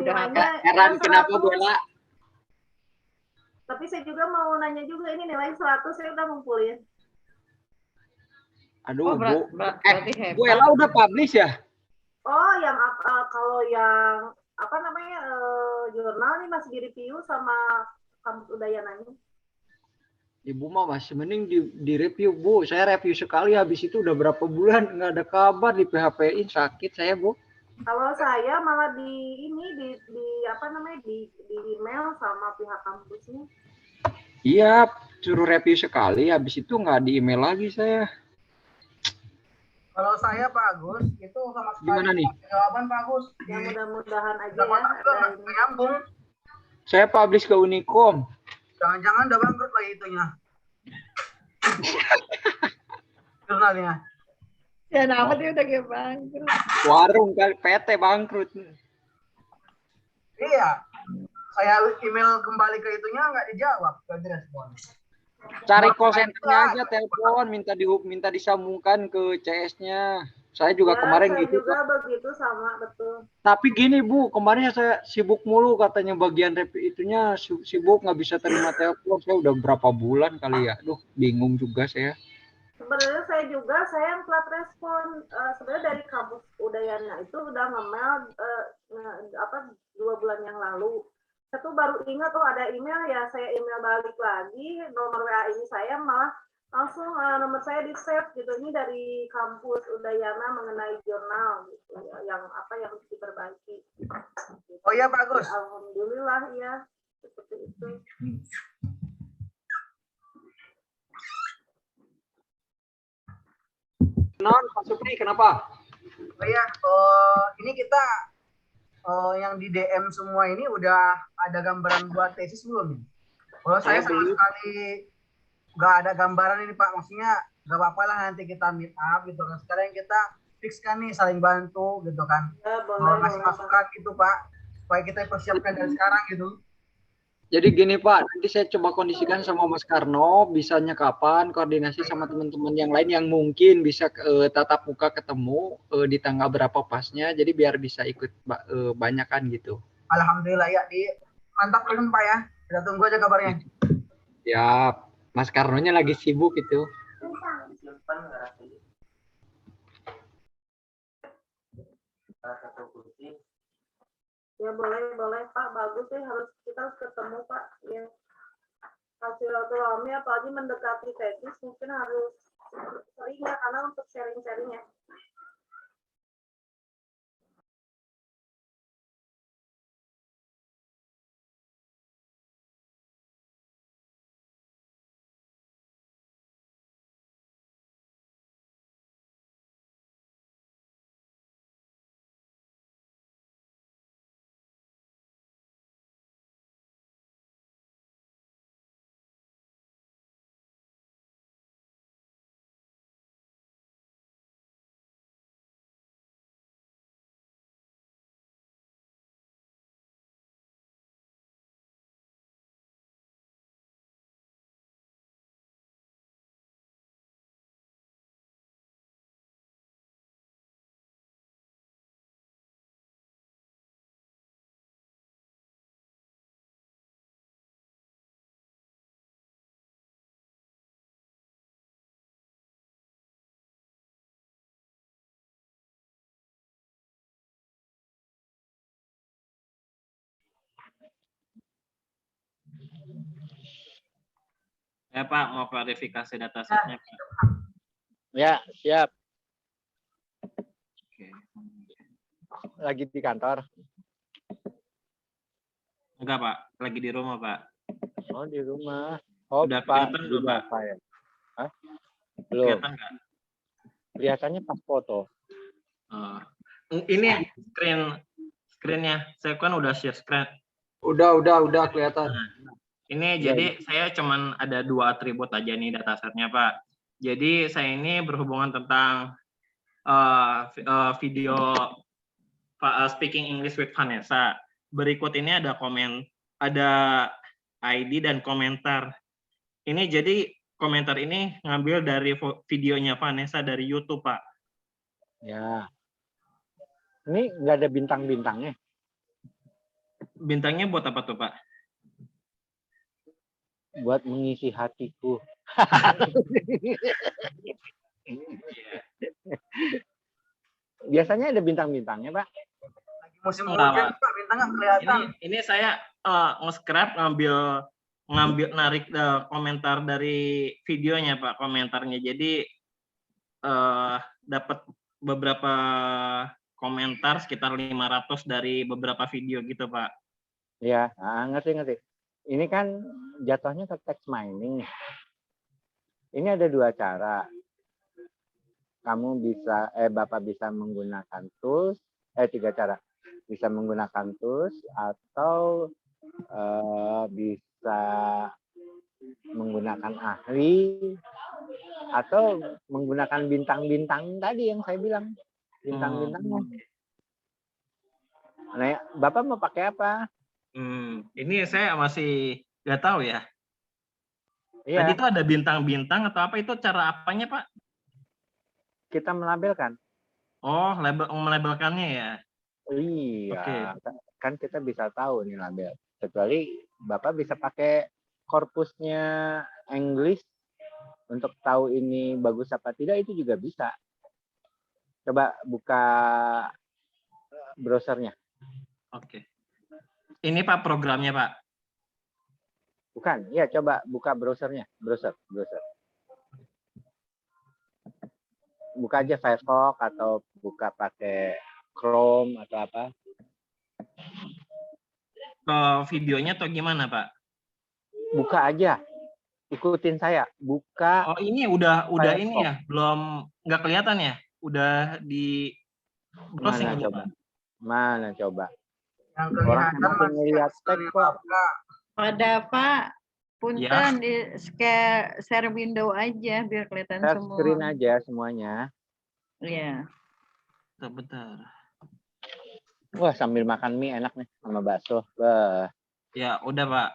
Udah heran kenapa Bola? Tapi saya juga mau nanya juga, ini nilai 100 saya udah ngumpulin. Aduh, Bu. Berarti hebat. Bu Ella udah publish ya? Oh, yang kalau yang apa namanya jurnal nih masih di review sama Kampus Udayananya. Ibu mah masih mending di review, Bu. Saya review sekali habis itu udah berapa bulan nggak ada kabar, di PHP-in sakit saya, Bu. Kalau saya malah di apa namanya di email sama pihak kampusnya. Iya, suruh review sekali habis itu nggak di email lagi saya. Kalau saya Pak Agus itu sama sekali gimana nih? Jawaban Pak Agus. Ya mudah-mudahan aja ya. Ada nyambung. Saya publish ke Unicom. Jangan-jangan udah bangkrut lagi itunya. Jurnalnya. Ya nama dia udah kayak bangkrut. Warung kali PT bangkrut. Iya. Saya email kembali ke itunya nggak dijawab, nggak direspon. Cari call center-nya aja, telepon, minta disambungkan ke CS-nya. Saya juga kemarin gitu. Juga begitu sama, betul. Tapi gini Bu, kemarin saya sibuk mulu katanya bagian review itunya sibuk nggak bisa terima telepon. Saya udah berapa bulan kali ya. Duh, bingung juga saya. Sebenarnya saya yang telat respon. Sebenarnya dari kampus Udayana itu udah nge-mail 2 bulan yang lalu. Saya tuh baru ingat ada email ya, saya email balik lagi nomor WA ini saya malah langsung nomor saya di save gitu, ini dari kampus Udayana mengenai jurnal gitu yang harus diperbaiki. Oh iya Pak Agus. Alhamdulillah ya seperti itu. Pak Supri, kenapa? Oh iya, ini kita yang di DM semua ini udah ada gambaran buat tesis belum nih? Kalau saya sama sekali nggak ada gambaran ini Pak, maksudnya nggak apa-apa lah nanti kita meet up gitu kan. Sekarang kita fixkan nih saling bantu gitu kan. Ya, boleh, ngasih masukan gitu Pak, supaya kita persiapkan dari sekarang gitu. Jadi gini Pak, nanti saya coba kondisikan sama Mas Karno, bisanya kapan, koordinasi sama teman-teman yang lain yang mungkin bisa tatap muka ketemu di tanggal berapa pasnya, jadi biar bisa ikut banyak kan gitu. Alhamdulillah ya, mantap kan Pak ya, kita tunggu aja kabarnya. Ya, Mas Karnonya lagi sibuk itu. Ya boleh Pak, bagus sih, kita harus ketemu Pak. Ya. Silaturahmi apalagi mendekati tesis mungkin harus sering ya, karena untuk sharing-sharing ya. Ya Pak, mau klarifikasi datasetnya Pak. Ya, siap. Oke. Lagi di kantor. Enggak Pak, lagi di rumah Pak. Oh, di rumah. Oh, Udah Pak, kelihatan belum Pak? ya? Hah? Belum. Kelihatan nggak? Kelihatannya pas foto. Oh. Ini screen-nya, saya kan udah share screen. Udah kelihatan. Ini jadi saya cuman ada 2 atribut aja nih datasetnya Pak. Jadi saya ini berhubungan tentang video speaking English with Vanessa. Berikut ini ada ID dan komentar. Ini jadi komentar ini ngambil dari videonya Vanessa dari YouTube Pak. Ya. Ini nggak ada bintang-bintangnya. Bintangnya buat apa tuh Pak? Buat mengisi hatiku. Biasanya ada bintang-bintangnya, Pak. Lagi musim hujan, Pak, bintangnya kelihatan. Ini saya nge-scrap ngambil narik komentar dari videonya Pak, komentarnya. Jadi dapat beberapa komentar sekitar 500 dari beberapa video gitu Pak. Iya, ngerti. Ini kan jatuhnya ke text mining. Ini ada 2 cara. Kamu bisa, Bapak bisa menggunakan tools, 3 cara. Bisa menggunakan tools atau bisa menggunakan ahli atau menggunakan bintang-bintang tadi yang saya bilang. Bintang-bintangnya. Nah, Bapak mau pakai apa? Ini saya masih nggak tahu ya. Iya. Tadi itu ada bintang-bintang atau apa, itu cara apanya Pak? Kita melabelkan. Oh, melabelkannya ya. Iya. Oke. Kan kita bisa tahu nih label. Kecuali Bapak bisa pakai korpusnya English untuk tahu ini bagus apa tidak, itu juga bisa. Coba buka browsernya. Oke. Ini Pak programnya Pak. Bukan, ya coba buka browsernya, browser. Buka aja Firefox atau buka pakai Chrome atau apa. Ke videonya atau gimana Pak? Buka aja, ikutin saya. Buka. Oh ini udah Firefox. Ini ya, belum nggak kelihatan ya? Udah di browsing ini Pak. Mana coba? Yang Orang kelihatan masih ngeliat tag kok. Pada Pak, punten Ya. di share window aja biar kelihatan Share semua. screen aja semuanya. Iya. Bentar. Wah, sambil makan mie enak nih sama bakso. Wah. Ya udah Pak.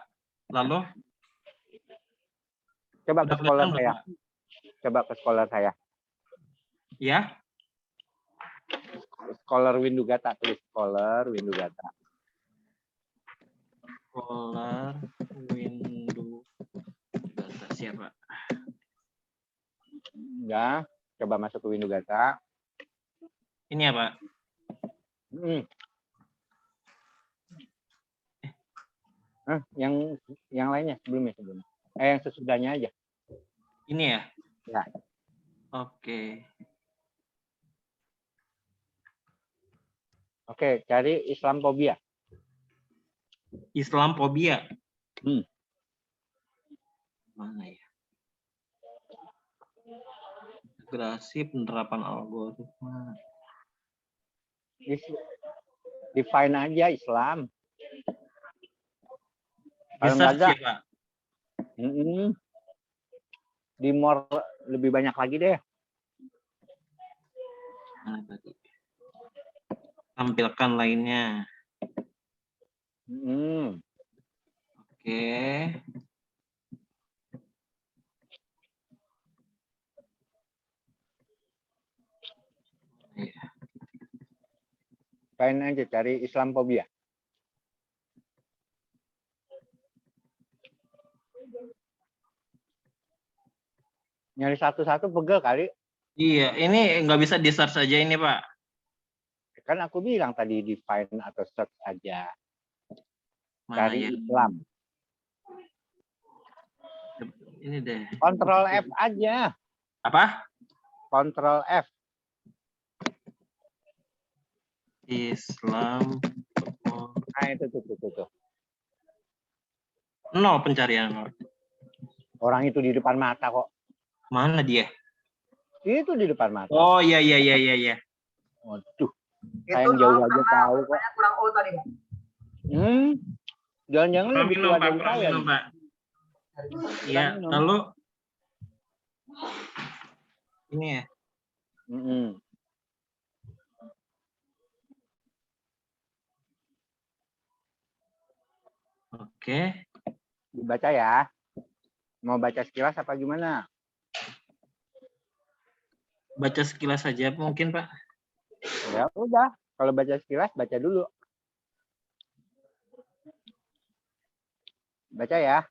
Lalu? Coba ke sekolah saya. Pak? Coba ke sekolah saya. Ya. Scholar Windugata, tulis Scholar Windugata. Scholar Windugata siapa? Ya, coba masuk ke Windugata. Ini ya Pak. Yang lainnya sebelumnya. Yang sesudahnya aja. Ini ya? Ya. Oke. Oke, cari Islamophobia. Islamophobia. Mana ya? Integrasi penerapan algoritma. Define aja Islam. Kalau nggak ada, ya, Pak? Di more lebih banyak lagi deh. Tampilkan lainnya. Oke. Find aja, cari Islamophobia. Nyari satu-satu pegel kali. Iya, ini nggak bisa di search aja ini, Pak. Kan aku bilang tadi di find atau search aja. Mana Cari ya? Islam. Ini deh. Control F aja. Apa? Control F. Islam. Nah, itu tuh. Nol pencarian. Orang itu di depan mata kok. Mana dia? Itu di depan mata. Oh, iya. Waduh. Itu Sayang jauh aja tahu kok. Kurang O tadi, Pak. Jangan-jangan lebih tua dari saya. Pak. Iya, lalu ini ya. Oke. Dibaca ya. Mau baca sekilas apa gimana? Baca sekilas saja mungkin, Pak. Ya udah, kalau baca sekilas baca dulu. Baca ya.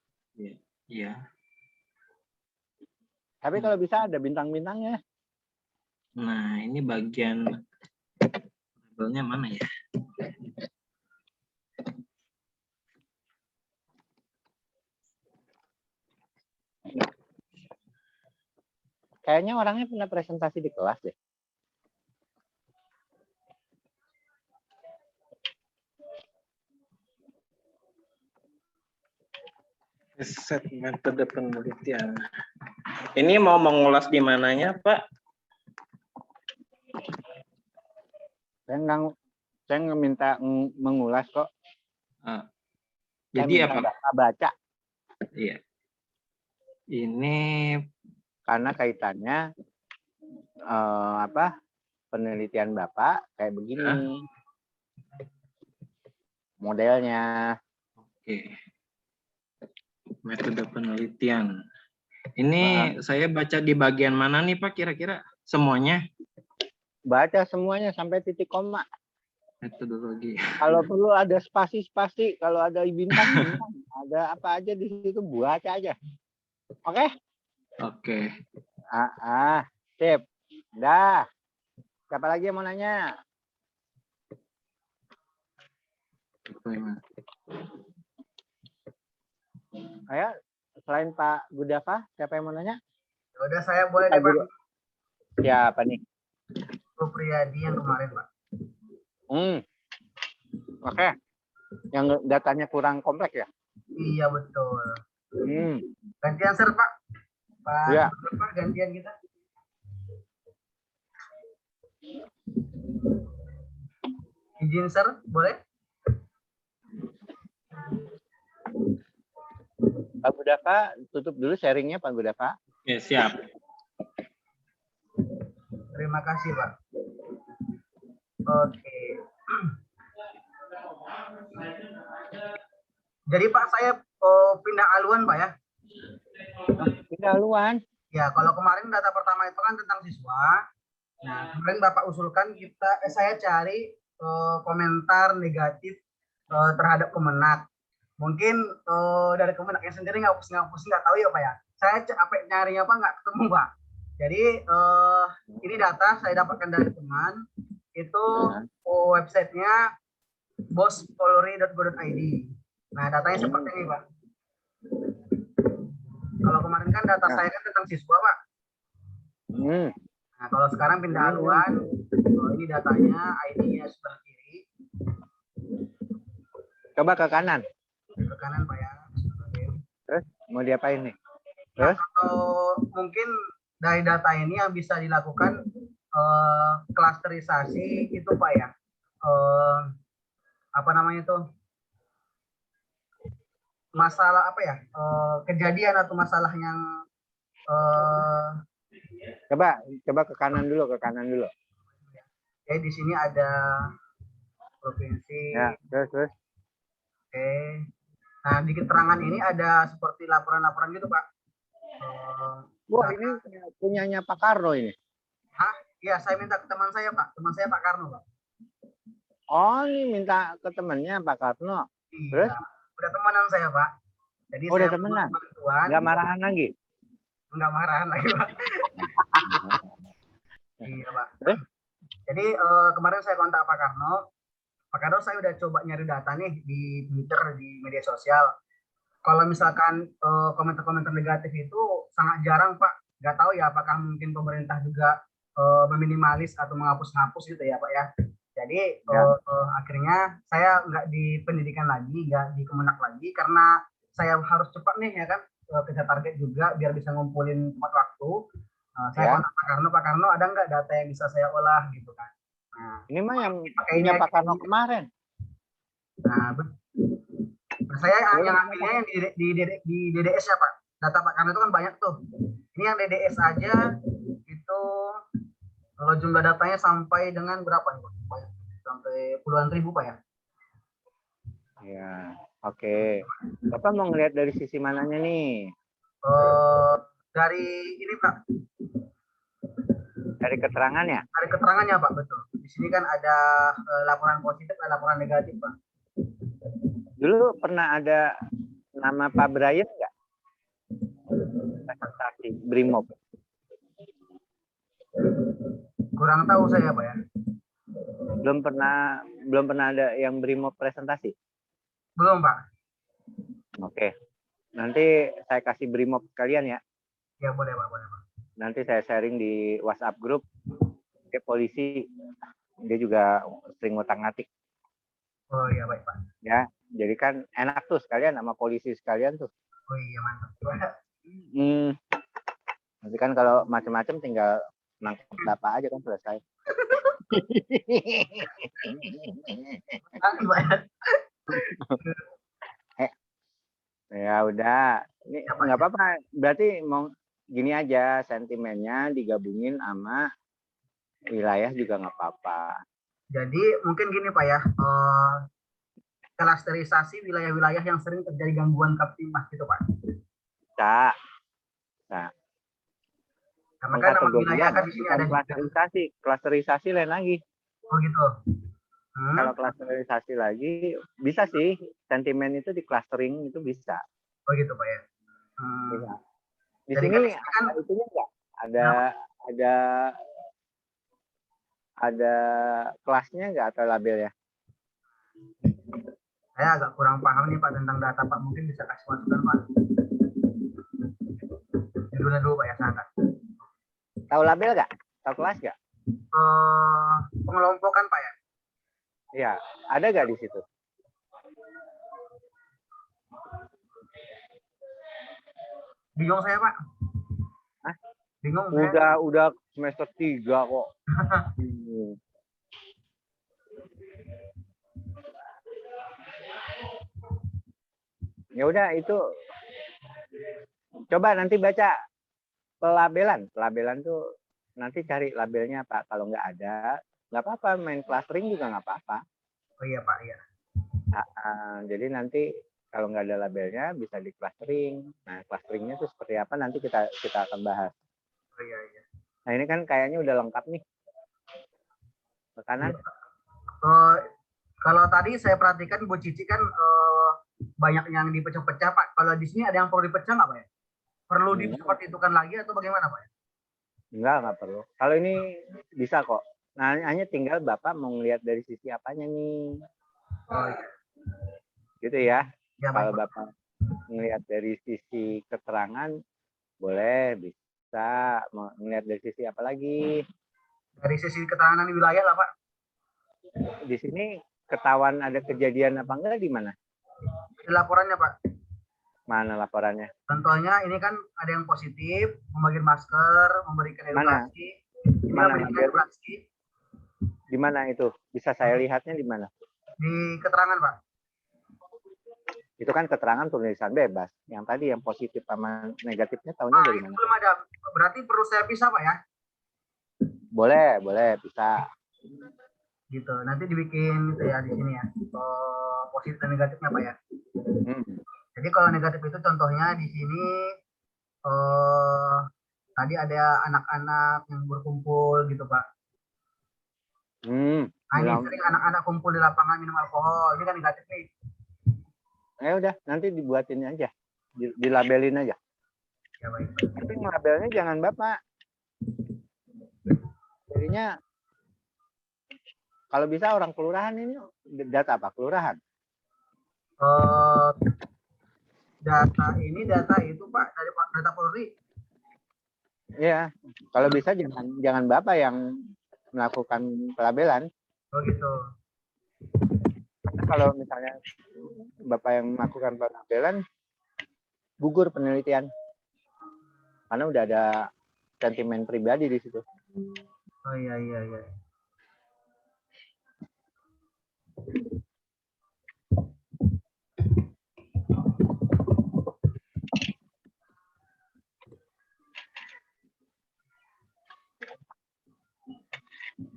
Iya. Tapi kalau bisa ada bintang-bintangnya. Nah, ini bagian labelnya mana ya? Kayaknya orangnya pernah presentasi di kelas deh. Set metode penelitian. Ini mau mengulas di mananya, Pak? Saya nggak minta mengulas kok. Jadi apa? Baca. Iya. Ini karena kaitannya penelitian Bapak kayak begini. Modelnya. Oke. Metode penelitian. Ini saya baca di bagian mana nih, Pak, kira-kira? Semuanya? Baca semuanya sampai titik koma. Metodologi. Kalau perlu ada spasi-spasi, kalau ada bintang, ada apa aja di situ, baca aja. Oke? Oke. Sip. Dah. Siapa lagi yang mau nanya? Ayo, selain Pak Gudafa, siapa yang mau nanya? Udah, saya boleh deh, Pak. Siapa nih? Supriyadi yang kemarin, Pak. Oke. Yang datanya kurang kompleks ya? Iya, betul. Gantian, Sir, Pak. Pak, ya. Gantian kita. Izin, Sir, boleh? Pak Gudafa, tutup dulu sharingnya, Pak Gudafa. Ya, siap. Terima kasih, Pak. Oke. Jadi, Pak, saya pindah haluan, Pak, ya? Pindah haluan? Ya, kalau kemarin data pertama itu kan tentang siswa. Nah, kemarin Bapak usulkan saya cari komentar negatif terhadap Kemenak. Mungkin dari Kemenaknya sendiri nggak tahu ya, Pak, ya. Saya capek nyarinya, Pak, nggak ketemu, Pak. Jadi ini data saya dapatkan dari teman. Itu websitenya bospolri.go.id. Nah, datanya seperti ini, Pak. Kalau kemarin kan data saya kan tentang siswa, Pak. Nah, kalau sekarang pindah haluan, ini datanya, ID-nya sebelah kiri. Coba ke kanan. Ke kanan, Pak ya. Terus mau diapain nih? Terus? Nah, kalau mungkin dari data ini yang bisa dilakukan klasterisasi itu, Pak ya. Apa namanya itu? Masalah apa ya? Kejadian atau masalah yang coba ke kanan dulu, Oke, di sini ada provinsi. Ya, terus. Oke. Nah, di keterangan ini ada seperti laporan-laporan gitu, Pak. Wah, ini punyanya Pak Karno ini. Hah? Iya, saya minta ke teman saya, Pak. Teman saya Pak Karno, Pak. Oh, ini minta ke temannya Pak Karno. Iya. Terus? Udah temenan saya, Pak. Jadi udah saya temenan? bantuan. Nggak marahan lagi? Nggak marahan lagi, Pak. Iya, Pak. Jadi kemarin saya kontak Pak Karno. Pak Karno, saya udah coba nyari data nih di Twitter, di media sosial. Kalau misalkan komentar-komentar negatif itu sangat jarang, Pak. Nggak tahu ya apakah mungkin pemerintah juga meminimalis atau menghapus-hapus gitu ya, Pak ya. Jadi akhirnya saya nggak di pendidikan lagi, nggak di Kemenak lagi, karena saya harus cepat nih ya kan, kejar target juga biar bisa ngumpulin tepat waktu. Saya kontak Pak Karno, ada nggak data yang bisa saya olah gitu kan. Nah, ini mah yang pakainya Pak Karno kemarin. Nah, saya yang ambilnya yang di DDS ya, Pak. Data Pak Karno itu kan banyak tuh. Ini yang DDS aja itu kalau jumlah datanya sampai dengan berapa nih, Pak? Sampai puluhan ribu, Pak ya? Ya, oke. Bapak mau ngelihat dari sisi mananya nih? Dari ini, Pak. Dari keterangannya? Dari keterangannya, Pak, betul. Di sini kan ada laporan positif, ada laporan negatif, Pak. Dulu pernah ada nama Pak Brian nggak? Presentasi Brimob. Kurang tahu saya, Pak ya. Belum pernah ada yang Brimob presentasi? Belum, Pak. Oke. Nanti saya kasih Brimob kalian ya. Ya, boleh, Pak, boleh, Pak. Nanti saya sharing di WhatsApp grup. Dia polisi, dia juga sering ngotak-ngatik. Oh iya, baik, Pak. Ya, jadi kan enak tuh sekalian sama polisi sekalian tuh. Oh iya, mantap. Nanti kan kalau macam-macam tinggal nangkep Bapak aja kan selesai. Nanti, Pak. Ya udah, ini nggak apa-apa. Berarti mau gini aja, sentimennya digabungin sama wilayah juga nggak apa-apa. Jadi mungkin gini, Pak ya, klasterisasi wilayah-wilayah yang sering terjadi gangguan Kaptimas gitu, Pak. Nah, karena kan nama wilayah kan di sini ada klasterisasi lain lagi. Oh gitu. Kalau klasterisasi lagi bisa sih, sentimen itu di clustering itu bisa. Oh gitu, Pak ya. Bisa. Di sini kan itunya enggak ada kelasnya enggak atau labelnya? Saya agak kurang paham nih, Pak, tentang data, Pak. Mungkin bisa kasih masukan, Pak. Judulnya dulu, Pak ya, sana. Tahu label enggak? Tahu kelas enggak? Pengelompokan, Pak ya. Iya, ada nggak di situ? Bingung saya, Pak. Hah? Bingung. Udah semester 3 kok. Ya udah itu. Coba nanti baca pelabelan. Pelabelan tuh nanti cari labelnya, Pak. Kalau nggak ada, nggak apa-apa, main clustering juga nggak apa-apa. Oh iya, Pak, iya. Jadi nanti kalau nggak ada labelnya bisa di clustering. Nah, clusteringnya itu seperti apa nanti kita akan bahas. Oh iya, iya. Nah, ini kan kayaknya udah lengkap nih. Ke kanan. Kalau tadi saya perhatikan Bu Cici kan banyak yang dipecah-pecah, Pak. Kalau di sini ada yang perlu dipecah nggak, Pak ya? Perlu disepertitukan lagi atau bagaimana, Pak? Nggak perlu. Kalau ini bisa kok. Nah, hanya tinggal Bapak mau ngelihat dari sisi apanya nih. Oh, iya. Gitu ya. Ya, kalau baik, Bapak melihat dari sisi keterangan, boleh bisa melihat dari sisi apa lagi? Dari sisi keterangan wilayah lah Pak. Di sini ketahuan ada kejadian apa enggak di mana? Di laporannya Pak. Mana laporannya? Contohnya ini kan ada yang positif, membagi masker, memberikan edukasi. Mana? Memberikan edukasi. Di mana itu? Bisa saya lihatnya di mana? Di keterangan Pak. Itu kan keterangan tulisan bebas. Yang tadi yang positif sama negatifnya tahunya dari mana? Belum ada. Berarti perlu saya pisah Pak ya? Boleh, bisa. Gitu. Nanti dibikin gitu ya di sini ya. Positif dan negatifnya Pak ya. Jadi kalau negatif itu contohnya di sini tadi ada anak-anak yang berkumpul gitu Pak. Nah, ini sering anak-anak kumpul di lapangan minum alkohol. Ini kan negatif nih. Ya udah, nanti dibuatin aja. Dilabelin aja. Ya baik. Tapi ngelabelnya jangan Bapak. Jadinya kalau bisa orang kelurahan ini data apa? Kelurahan? Data itu Pak dari data Polri. Iya, kalau bisa jangan Bapak yang melakukan pelabelan. Oh gitu. Karena kalau misalnya Bapak yang melakukan pelabelan, gugur penelitian. Karena udah ada sentimen pribadi di situ. Oh iya.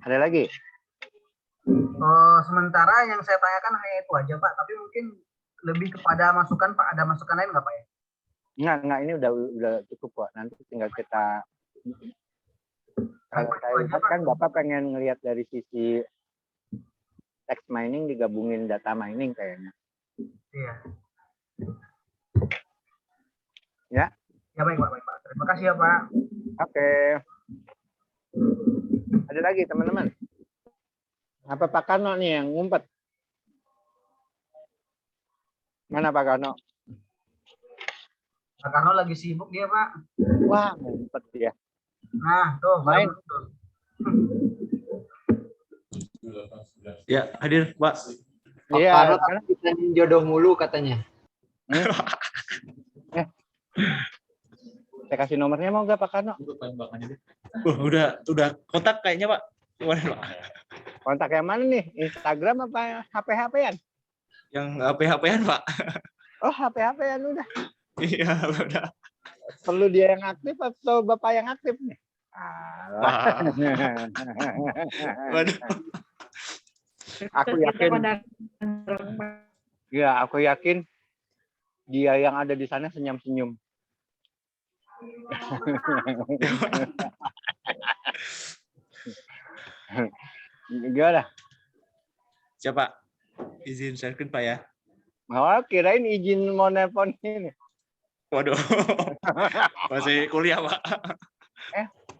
Ada lagi? Sementara yang saya tanyakan hanya itu aja Pak, tapi mungkin lebih kepada masukan Pak. Ada masukan lain nggak Pak ya? Enggak, ini udah cukup kok. Nanti tinggal kita kalau saya lihat kan Bapak pengen ngelihat dari sisi text mining digabungin data mining kayaknya. Iya. Ya? Ya baik Pak. Terima kasih ya Pak. Oke. Ada lagi teman-teman? Apa Pak Karno nih yang ngumpet? Mana Pak Karno? Pak Karno lagi sibuk dia Pak. Wah, ngumpet dia. Nah, tuh main. Ya, hadir Pak. Iya, karena kita jodoh mulu katanya. Saya kasih nomornya mau nggak Pak Karno? Udah kontak kayaknya Pak. Gimana Pak? Kontak yang mana nih? Instagram apa HP-HP-an? Yang HP-HP-an Pak. Oh, HP-HP-an udah. Iya, udah. Perlu dia yang aktif atau Bapak yang aktif nih? Aku yakin dia yang ada di sana senyum-senyum. Gimana? Siapa? Izin share screen Pak ya. Oh, kirain izin mau nelpon ini. Waduh. Masih kuliah Pak.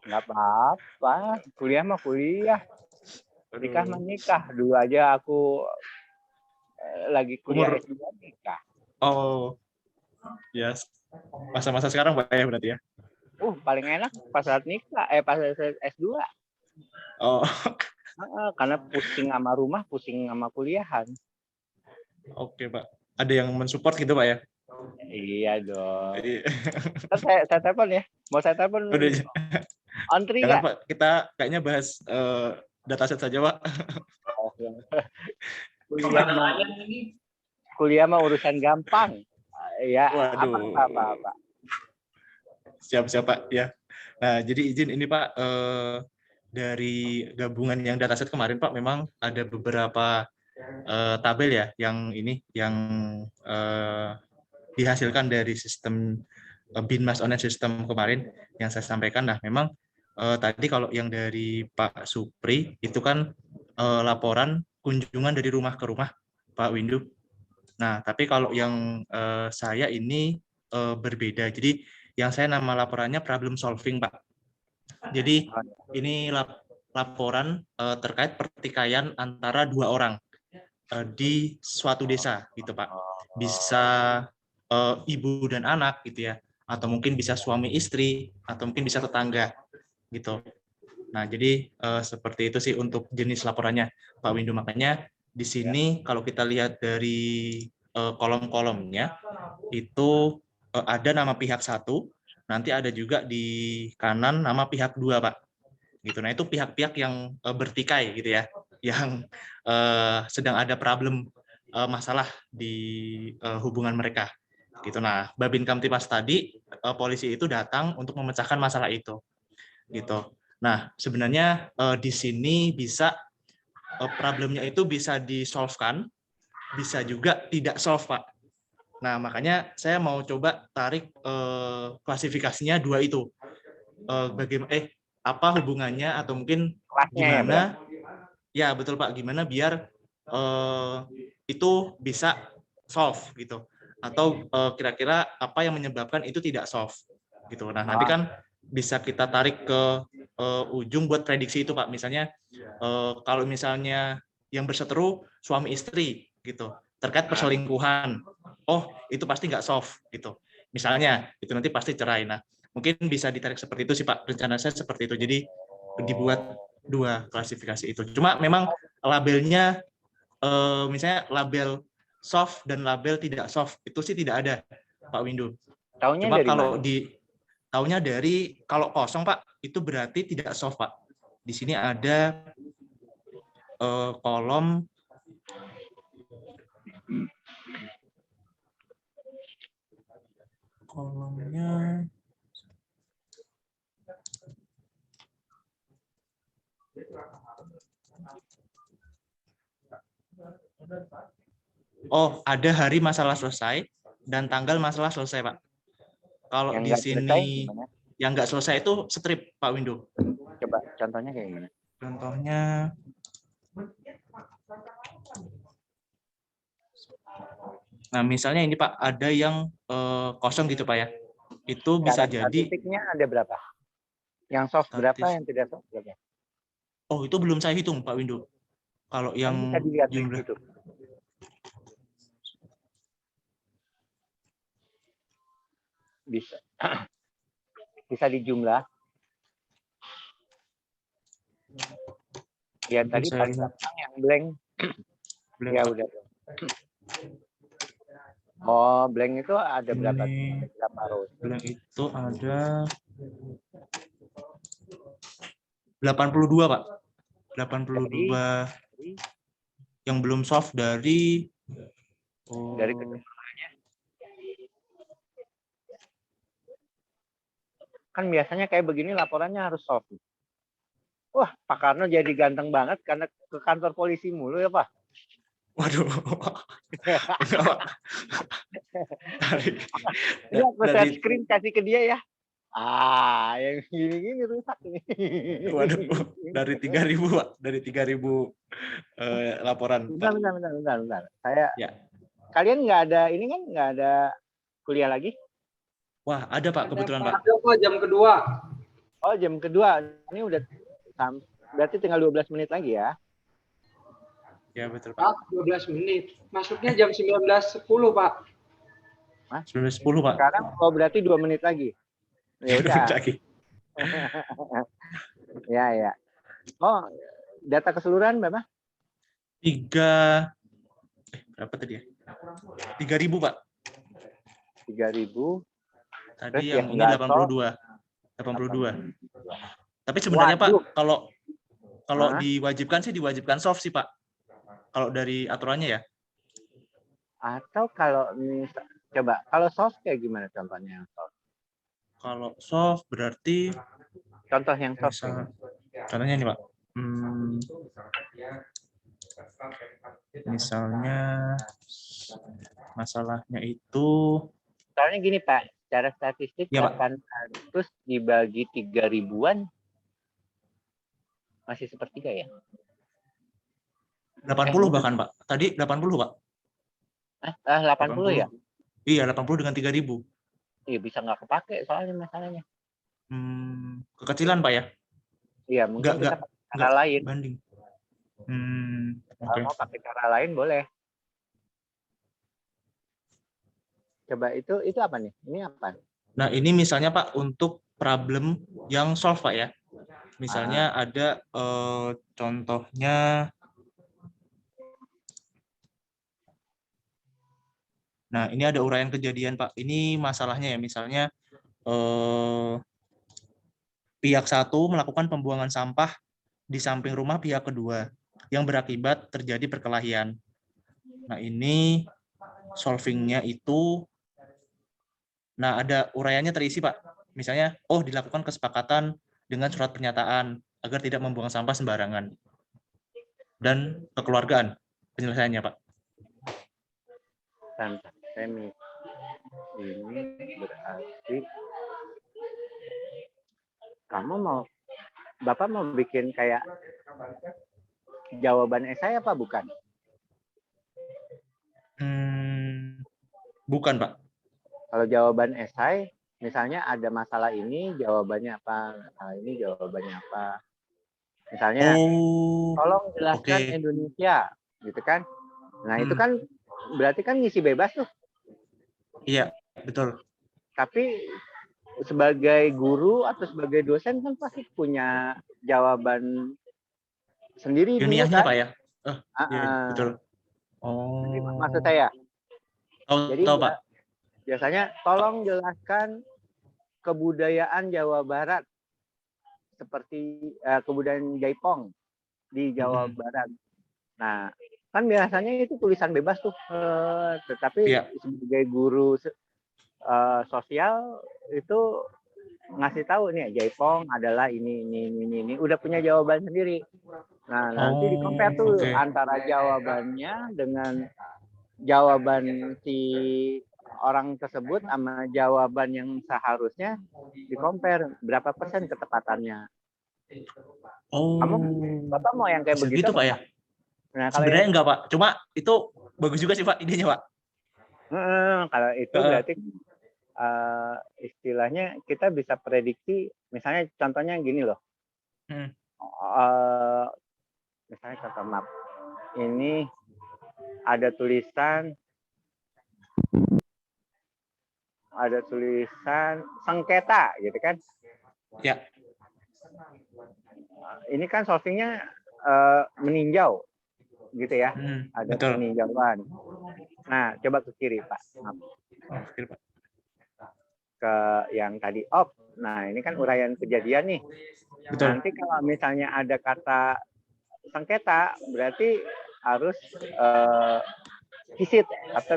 Nggak apa-apa. Kuliah mah kuliah. Nikah mah nikah. Dulu aja aku lagi kuliah S2 nikah. Oh. Ya. Masa-masa sekarang Pak ya berarti ya. Paling enak pas saat nikah, pas S2. Oh. Karena pusing sama rumah, pusing sama kuliahan. Oke Pak. Ada yang mensupport gitu Pak ya? Iya dong. Saya telepon ya. Mau saya telepon? Udah. Antri nggak? Pak, kita kayaknya bahas dataset saja Pak. Kuliah mah urusan gampang. Ya. Waduh. Apa. Siap Pak ya. Nah jadi izin ini Pak dari gabungan yang dataset kemarin Pak memang ada beberapa tabel ya yang dihasilkan dari sistem Binmas Online System kemarin yang saya sampaikan. Nah memang tadi kalau yang dari Pak Supri itu kan laporan kunjungan dari rumah ke rumah Pak Windu. Nah tapi kalau yang saya ini berbeda. Jadi yang saya nama laporannya problem solving Pak. Jadi ini laporan terkait pertikaian antara dua orang. di suatu desa gitu Pak. Bisa ibu dan anak gitu ya, atau mungkin bisa suami istri, atau mungkin bisa tetangga gitu. Nah, jadi seperti itu sih untuk jenis laporannya Pak Windu. Makanya di sini kalau kita lihat dari kolom-kolomnya itu ada nama pihak satu, nanti ada juga di kanan nama pihak dua Pak. Gitu. Nah, itu pihak-pihak yang bertikai gitu ya, yang sedang ada problem masalah di hubungan mereka. Gitu. Nah, Babin Kamtipas tadi polisi itu datang untuk memecahkan masalah itu. Gitu. Nah, sebenarnya di sini bisa problemnya itu bisa disolvekan, bisa juga tidak solve, Pak. Nah, makanya saya mau coba tarik klasifikasinya dua itu. Bagaimana apa hubungannya atau mungkin gimana? Ya, betul Pak. Gimana biar itu bisa solve gitu. Atau kira-kira apa yang menyebabkan itu tidak solve gitu. Nah, nanti kan bisa kita tarik ke ujung buat prediksi itu Pak. Misalnya kalau misalnya yang berseteru suami istri gitu terkait perselingkuhan, oh itu pasti nggak soft gitu. Misalnya itu nanti pasti cerai. Nah mungkin bisa ditarik seperti itu sih Pak. Rencana saya seperti itu. Jadi dibuat dua klasifikasi itu. Cuma memang labelnya misalnya label soft dan label tidak soft itu sih tidak ada Pak Windu. Taunya Cuma dari kalau mana? Taunya dari kalau kosong Pak itu berarti tidak soft Pak. Di sini ada kolom kolomnya ada hari masalah selesai dan tanggal masalah selesai Pak. Kalau di sini yang nggak selesai itu strip Pak Windu. Coba contohnya kayak gimana? Contohnya nah misalnya ini Pak ada yang kosong gitu Pak ya. Itu bisa jadi statistiknya ada berapa? Yang soft berapa, yang tidak soft berapa? Oh, itu belum saya hitung Pak Windu. Kalau yang bisa dilihat jumlah gitu. Bisa. Bisa dijumlah. Ya tadi paling gampang yang blank. Ya udah. Oh, blank itu ada berapa? Berapa row? Blank itu ada 82 Pak. 82 yang belum soft dari keseluruhannya. Kan biasanya kayak begini laporannya harus soft. Wah, Pak Karno jadi ganteng banget karena ke kantor polisi mulu ya Pak. Waduh. Ini aku share screen kasih ke dia ya. Yang gini-gini rusak nih. Waduh, dari 3.000 Pak, dari 3.000 laporan. Bentar. Saya kalian nggak ada ini kan, nggak ada kuliah lagi? Wah, ada Pak kebetulan Pak. Ada Pak jam kedua. Oh, jam kedua. Ini udah berarti tinggal 12 menit lagi ya. Ya betul Pak. 12 menit. Masuknya jam 19.10 Pak. 19.10 Pak. Sekarang berarti 2 menit lagi. Ya udah. Ya. Oh, data keseluruhan berapa? Berapa tadi ya? 3.000 Pak. 3.000. Tadi yang ini 82. Tapi sebenarnya Pak, kalau diwajibkan sih diwajibkan soft sih Pak. Kalau dari aturannya ya. Atau kalau coba kalau soft kayak gimana contohnya yang soft? Kalau soft berarti contoh yang soft. Contohnya ini Pak. Misalnya masalahnya itu. Soalnya gini Pak, secara statistik ya, 800 dibagi 3.000-an masih sepertiga ya? 80 bahkan Pak. Tadi 80 Pak. 80 ya? Iya 80 dengan 3.000. Iya bisa nggak kepake soalnya masalahnya. Kekecilan Pak ya? Iya mungkin kita nggak lain. Banding. Kalau mau pakai cara lain boleh. Coba itu apa nih? Ini apa? Nah, ini misalnya Pak untuk problem yang solve Pak ya. Misalnya ada contohnya. Nah, ini ada uraian kejadian Pak. Ini masalahnya ya, misalnya pihak satu melakukan pembuangan sampah di samping rumah pihak kedua yang berakibat terjadi perkelahian. Nah, ini solvingnya itu, nah ada uraiannya terisi Pak. Misalnya, dilakukan kesepakatan dengan surat pernyataan agar tidak membuang sampah sembarangan. Dan kekeluargaan penyelesaiannya Pak. Ini berarti Bapak mau bikin kayak jawaban esai apa bukan? Bukan Pak. Kalau jawaban esai, misalnya ada masalah ini, jawabannya apa? Masalah ini, jawabannya apa? Misalnya, tolong jelaskan Indonesia, gitu kan? Nah, itu kan berarti kan ngisi bebas tuh. Iya, betul. Tapi sebagai guru atau sebagai dosen kan pasti punya jawaban sendiri ilmiahnya dulu, kan? Pak ya? Iya, betul. Jadi, maksud saya. Jadi Pak. Biasanya tolong jelaskan kebudayaan Jawa Barat seperti kebudayaan Jaipong di Jawa Barat. Nah, kan biasanya itu tulisan bebas tuh, tetapi sebagai guru sosial itu ngasih tahu nih Jaipong adalah ini udah punya jawaban sendiri. Nah, nanti di-compare tuh antara jawabannya dengan jawaban si orang tersebut sama jawaban yang seharusnya, di-compare berapa persen ketepatannya. Bapak mau yang kayak begitu? Gitu Pak ya? Nah, sebenarnya enggak Pak, cuma itu bagus juga sih Pak idenya Pak. Kalau itu berarti istilahnya kita bisa prediksi, misalnya contohnya gini loh. Misalnya contoh map ini ada tulisan sengketa gitu kan ya. Ini kan solvingnya meninjau gitu ya, ada peninjauan. Nah, coba ke kiri Pak. Kiri Pak. Ke yang tadi nah ini kan uraian kejadian nih. Betul. Nanti kalau misalnya ada kata sengketa berarti harus visit atau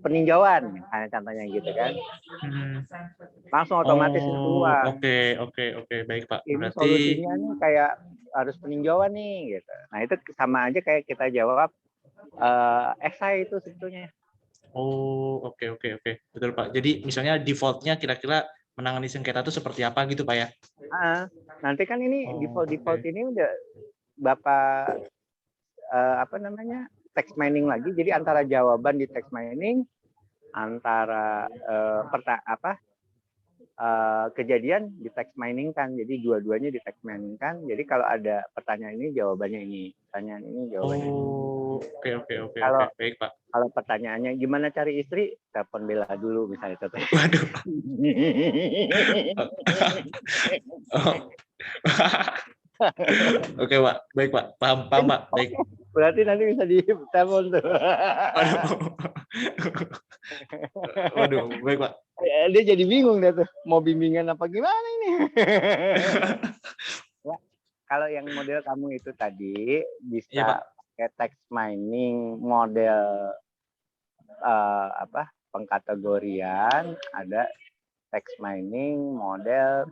peninjauan, contohnya gitu kan. Langsung otomatis keluar. Oke, baik Pak. Ini berarti solusinya nih kayak harus peninjauan nih gitu. Nah, itu sama aja kayak kita jawab esai itu sebetulnya. Oke. Betul Pak. Jadi misalnya default-nya kira-kira menangani sengketa itu seperti apa gitu Pak ya? Nanti kan ini default ini udah Bapak text mining lagi. Jadi antara jawaban di text mining, antara kejadian di text mining kan. Jadi dua-duanya di text mining kan. Jadi kalau ada pertanyaan ini jawabannya ini, pertanyaan ini jawabannya ini. Oke. Baik Pak. Kalau pertanyaannya gimana cari istri, telepon Bella dulu misalnya. Waduh. Oke Pak, baik Pak, paham Pak, baik. Berarti nanti bisa ditelepon tuh. Waduh, baik Pak. Dia jadi bingung dia tuh, mau bimbingan apa gimana ini. Ya, kalau yang model kamu itu tadi bisa pakai text mining, model pengkategorian, ada text mining, model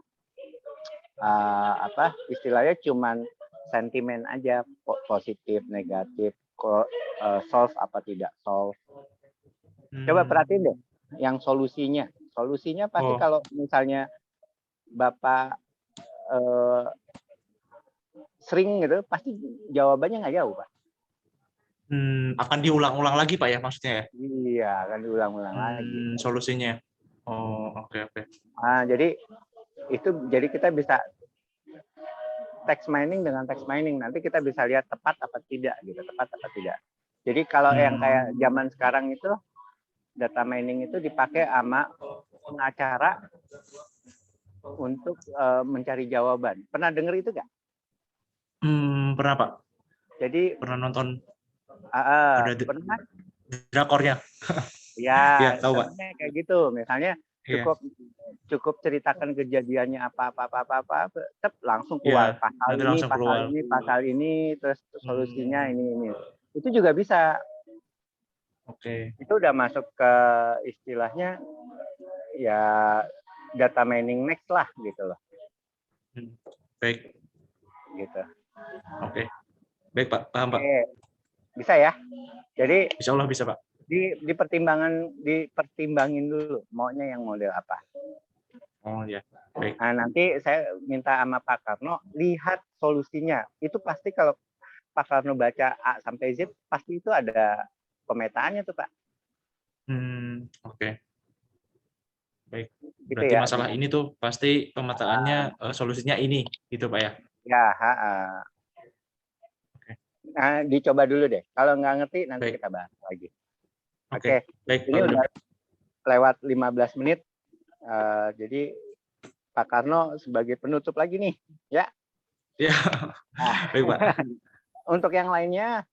istilahnya cuman sentimen aja, positif, negatif, solve apa tidak solve. Coba perhatiin deh yang solusinya. Solusinya pasti kalau misalnya Bapak sering gitu, pasti jawabannya nggak jauh, Pak. Akan diulang-ulang lagi Pak ya maksudnya ya? Iya, akan diulang-ulang lagi. Solusinya. Oke. Nah, jadi kita bisa text mining dengan text mining. Nanti kita bisa lihat tepat apa tidak gitu, tepat apa tidak. Jadi kalau yang kayak zaman sekarang itu data mining itu dipakai sama pengacara untuk mencari jawaban. Pernah dengar itu nggak? Pernah Pak. Jadi pernah nonton pernah drakornya. Ya, tahu Pak. Kayak gitu. Misalnya cukup ceritakan kejadiannya apa, tetap langsung keluar pasal ini, terus solusinya ini. Itu juga bisa. Oke. Itu udah masuk ke istilahnya ya data mining next lah gitu loh. Baik. Gitu. Oke. Baik Pak, paham Pak. Bisa ya. Jadi Insya Allah bisa Pak. dipertimbangin dulu maunya yang model apa. Oh ya. Baik. Nah, nanti saya minta sama Pak Karno lihat solusinya. Itu pasti kalau Pak Karno baca A sampai Z pasti itu ada pemetaannya tuh Pak. Oke. Baik. Gitu Berarti ya. masalah ini tuh pasti pemetaannya solusinya ini gitu Pak ya. Ya, Nah, dicoba dulu deh. Kalau nggak ngerti nanti kita bahas lagi. Oke. Baik. Ini udah lewat 15 menit. Jadi Pak Karno sebagai penutup lagi nih, ya. Ya. Baik Pak. Untuk yang lainnya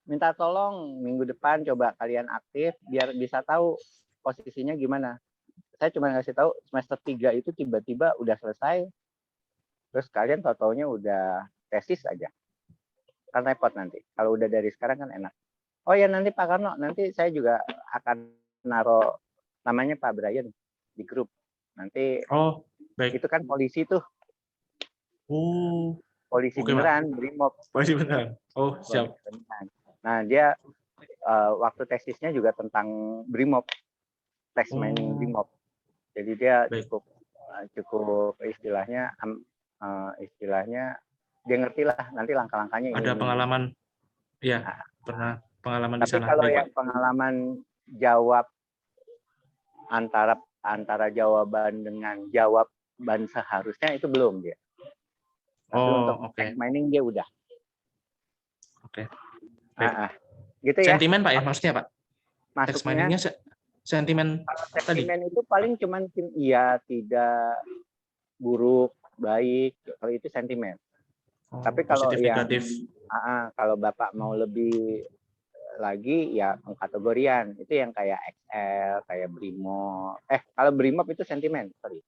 minta tolong minggu depan coba kalian aktif biar bisa tahu posisinya gimana. Saya cuma ngasih tahu semester 3 itu tiba-tiba udah selesai. Terus kalian tahu-taunya udah tesis aja. Kan repot nanti. Kalau udah dari sekarang kan enak. Oh ya nanti Pak Karno, nanti saya juga akan naruh namanya Pak Brian di grup. Nanti baik. Itu kan polisi tuh. Polisi beneran, Brimob. Polisi beneran. Oh, siap. Nah, dia waktu tesisnya juga tentang Brimob. Text mining Brimob. Jadi dia cukup istilahnya dia ngerti lah nanti langkah-langkahnya ini. Ada pengalaman pernah pengalaman di sana. Tapi kalau yang pengalaman jawab antara jawaban dengan jawaban seharusnya itu belum dia. Tapi untuk text mining dia udah. Oke. Gitu ya. Sentimen Pak ya maksudnya Pak? Text Masuknya miningnya sentimen tadi. Sentimen itu paling cuman iya, tidak, buruk, baik. Kalau itu sentimen. Tapi kalau yang kalau Bapak mau lebih lagi ya pengkategorian itu yang kayak XL, kayak Brimob. Kalau Brimob itu sentimen, sorry.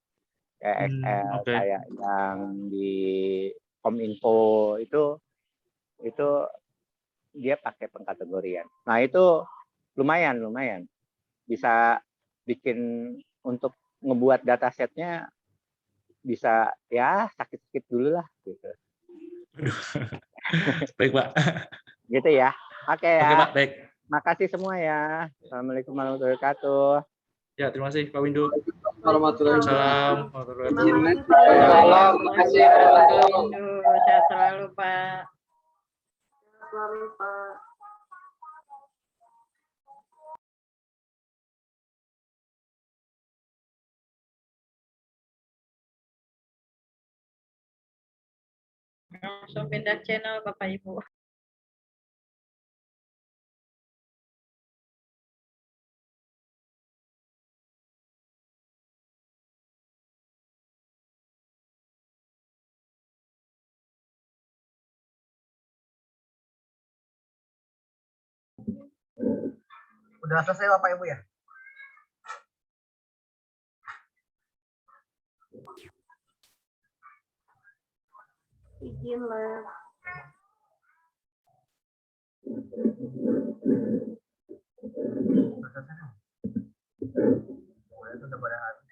Kayak XL, kayak yang di Kominfo itu dia pakai pengkategorian. Nah itu lumayan bisa bikin untuk ngebuat datasetnya bisa ya sakit-sakit dulu lah gitu. Baik Pak. Gitu ya. Oke ya. Oke Pak, baik. Makasih semua ya. Assalamualaikum warahmatullahi wabarakatuh. Ya, terima kasih Pak Windu. Waalaikumsalam. Terima kasih Pak Windu. Sehat selalu Pak. Selalu Pak. Langsung pindah channel Bapak Ibu. Udah selesai Bapak Ibu ya? Izin lah. Udah pada habis.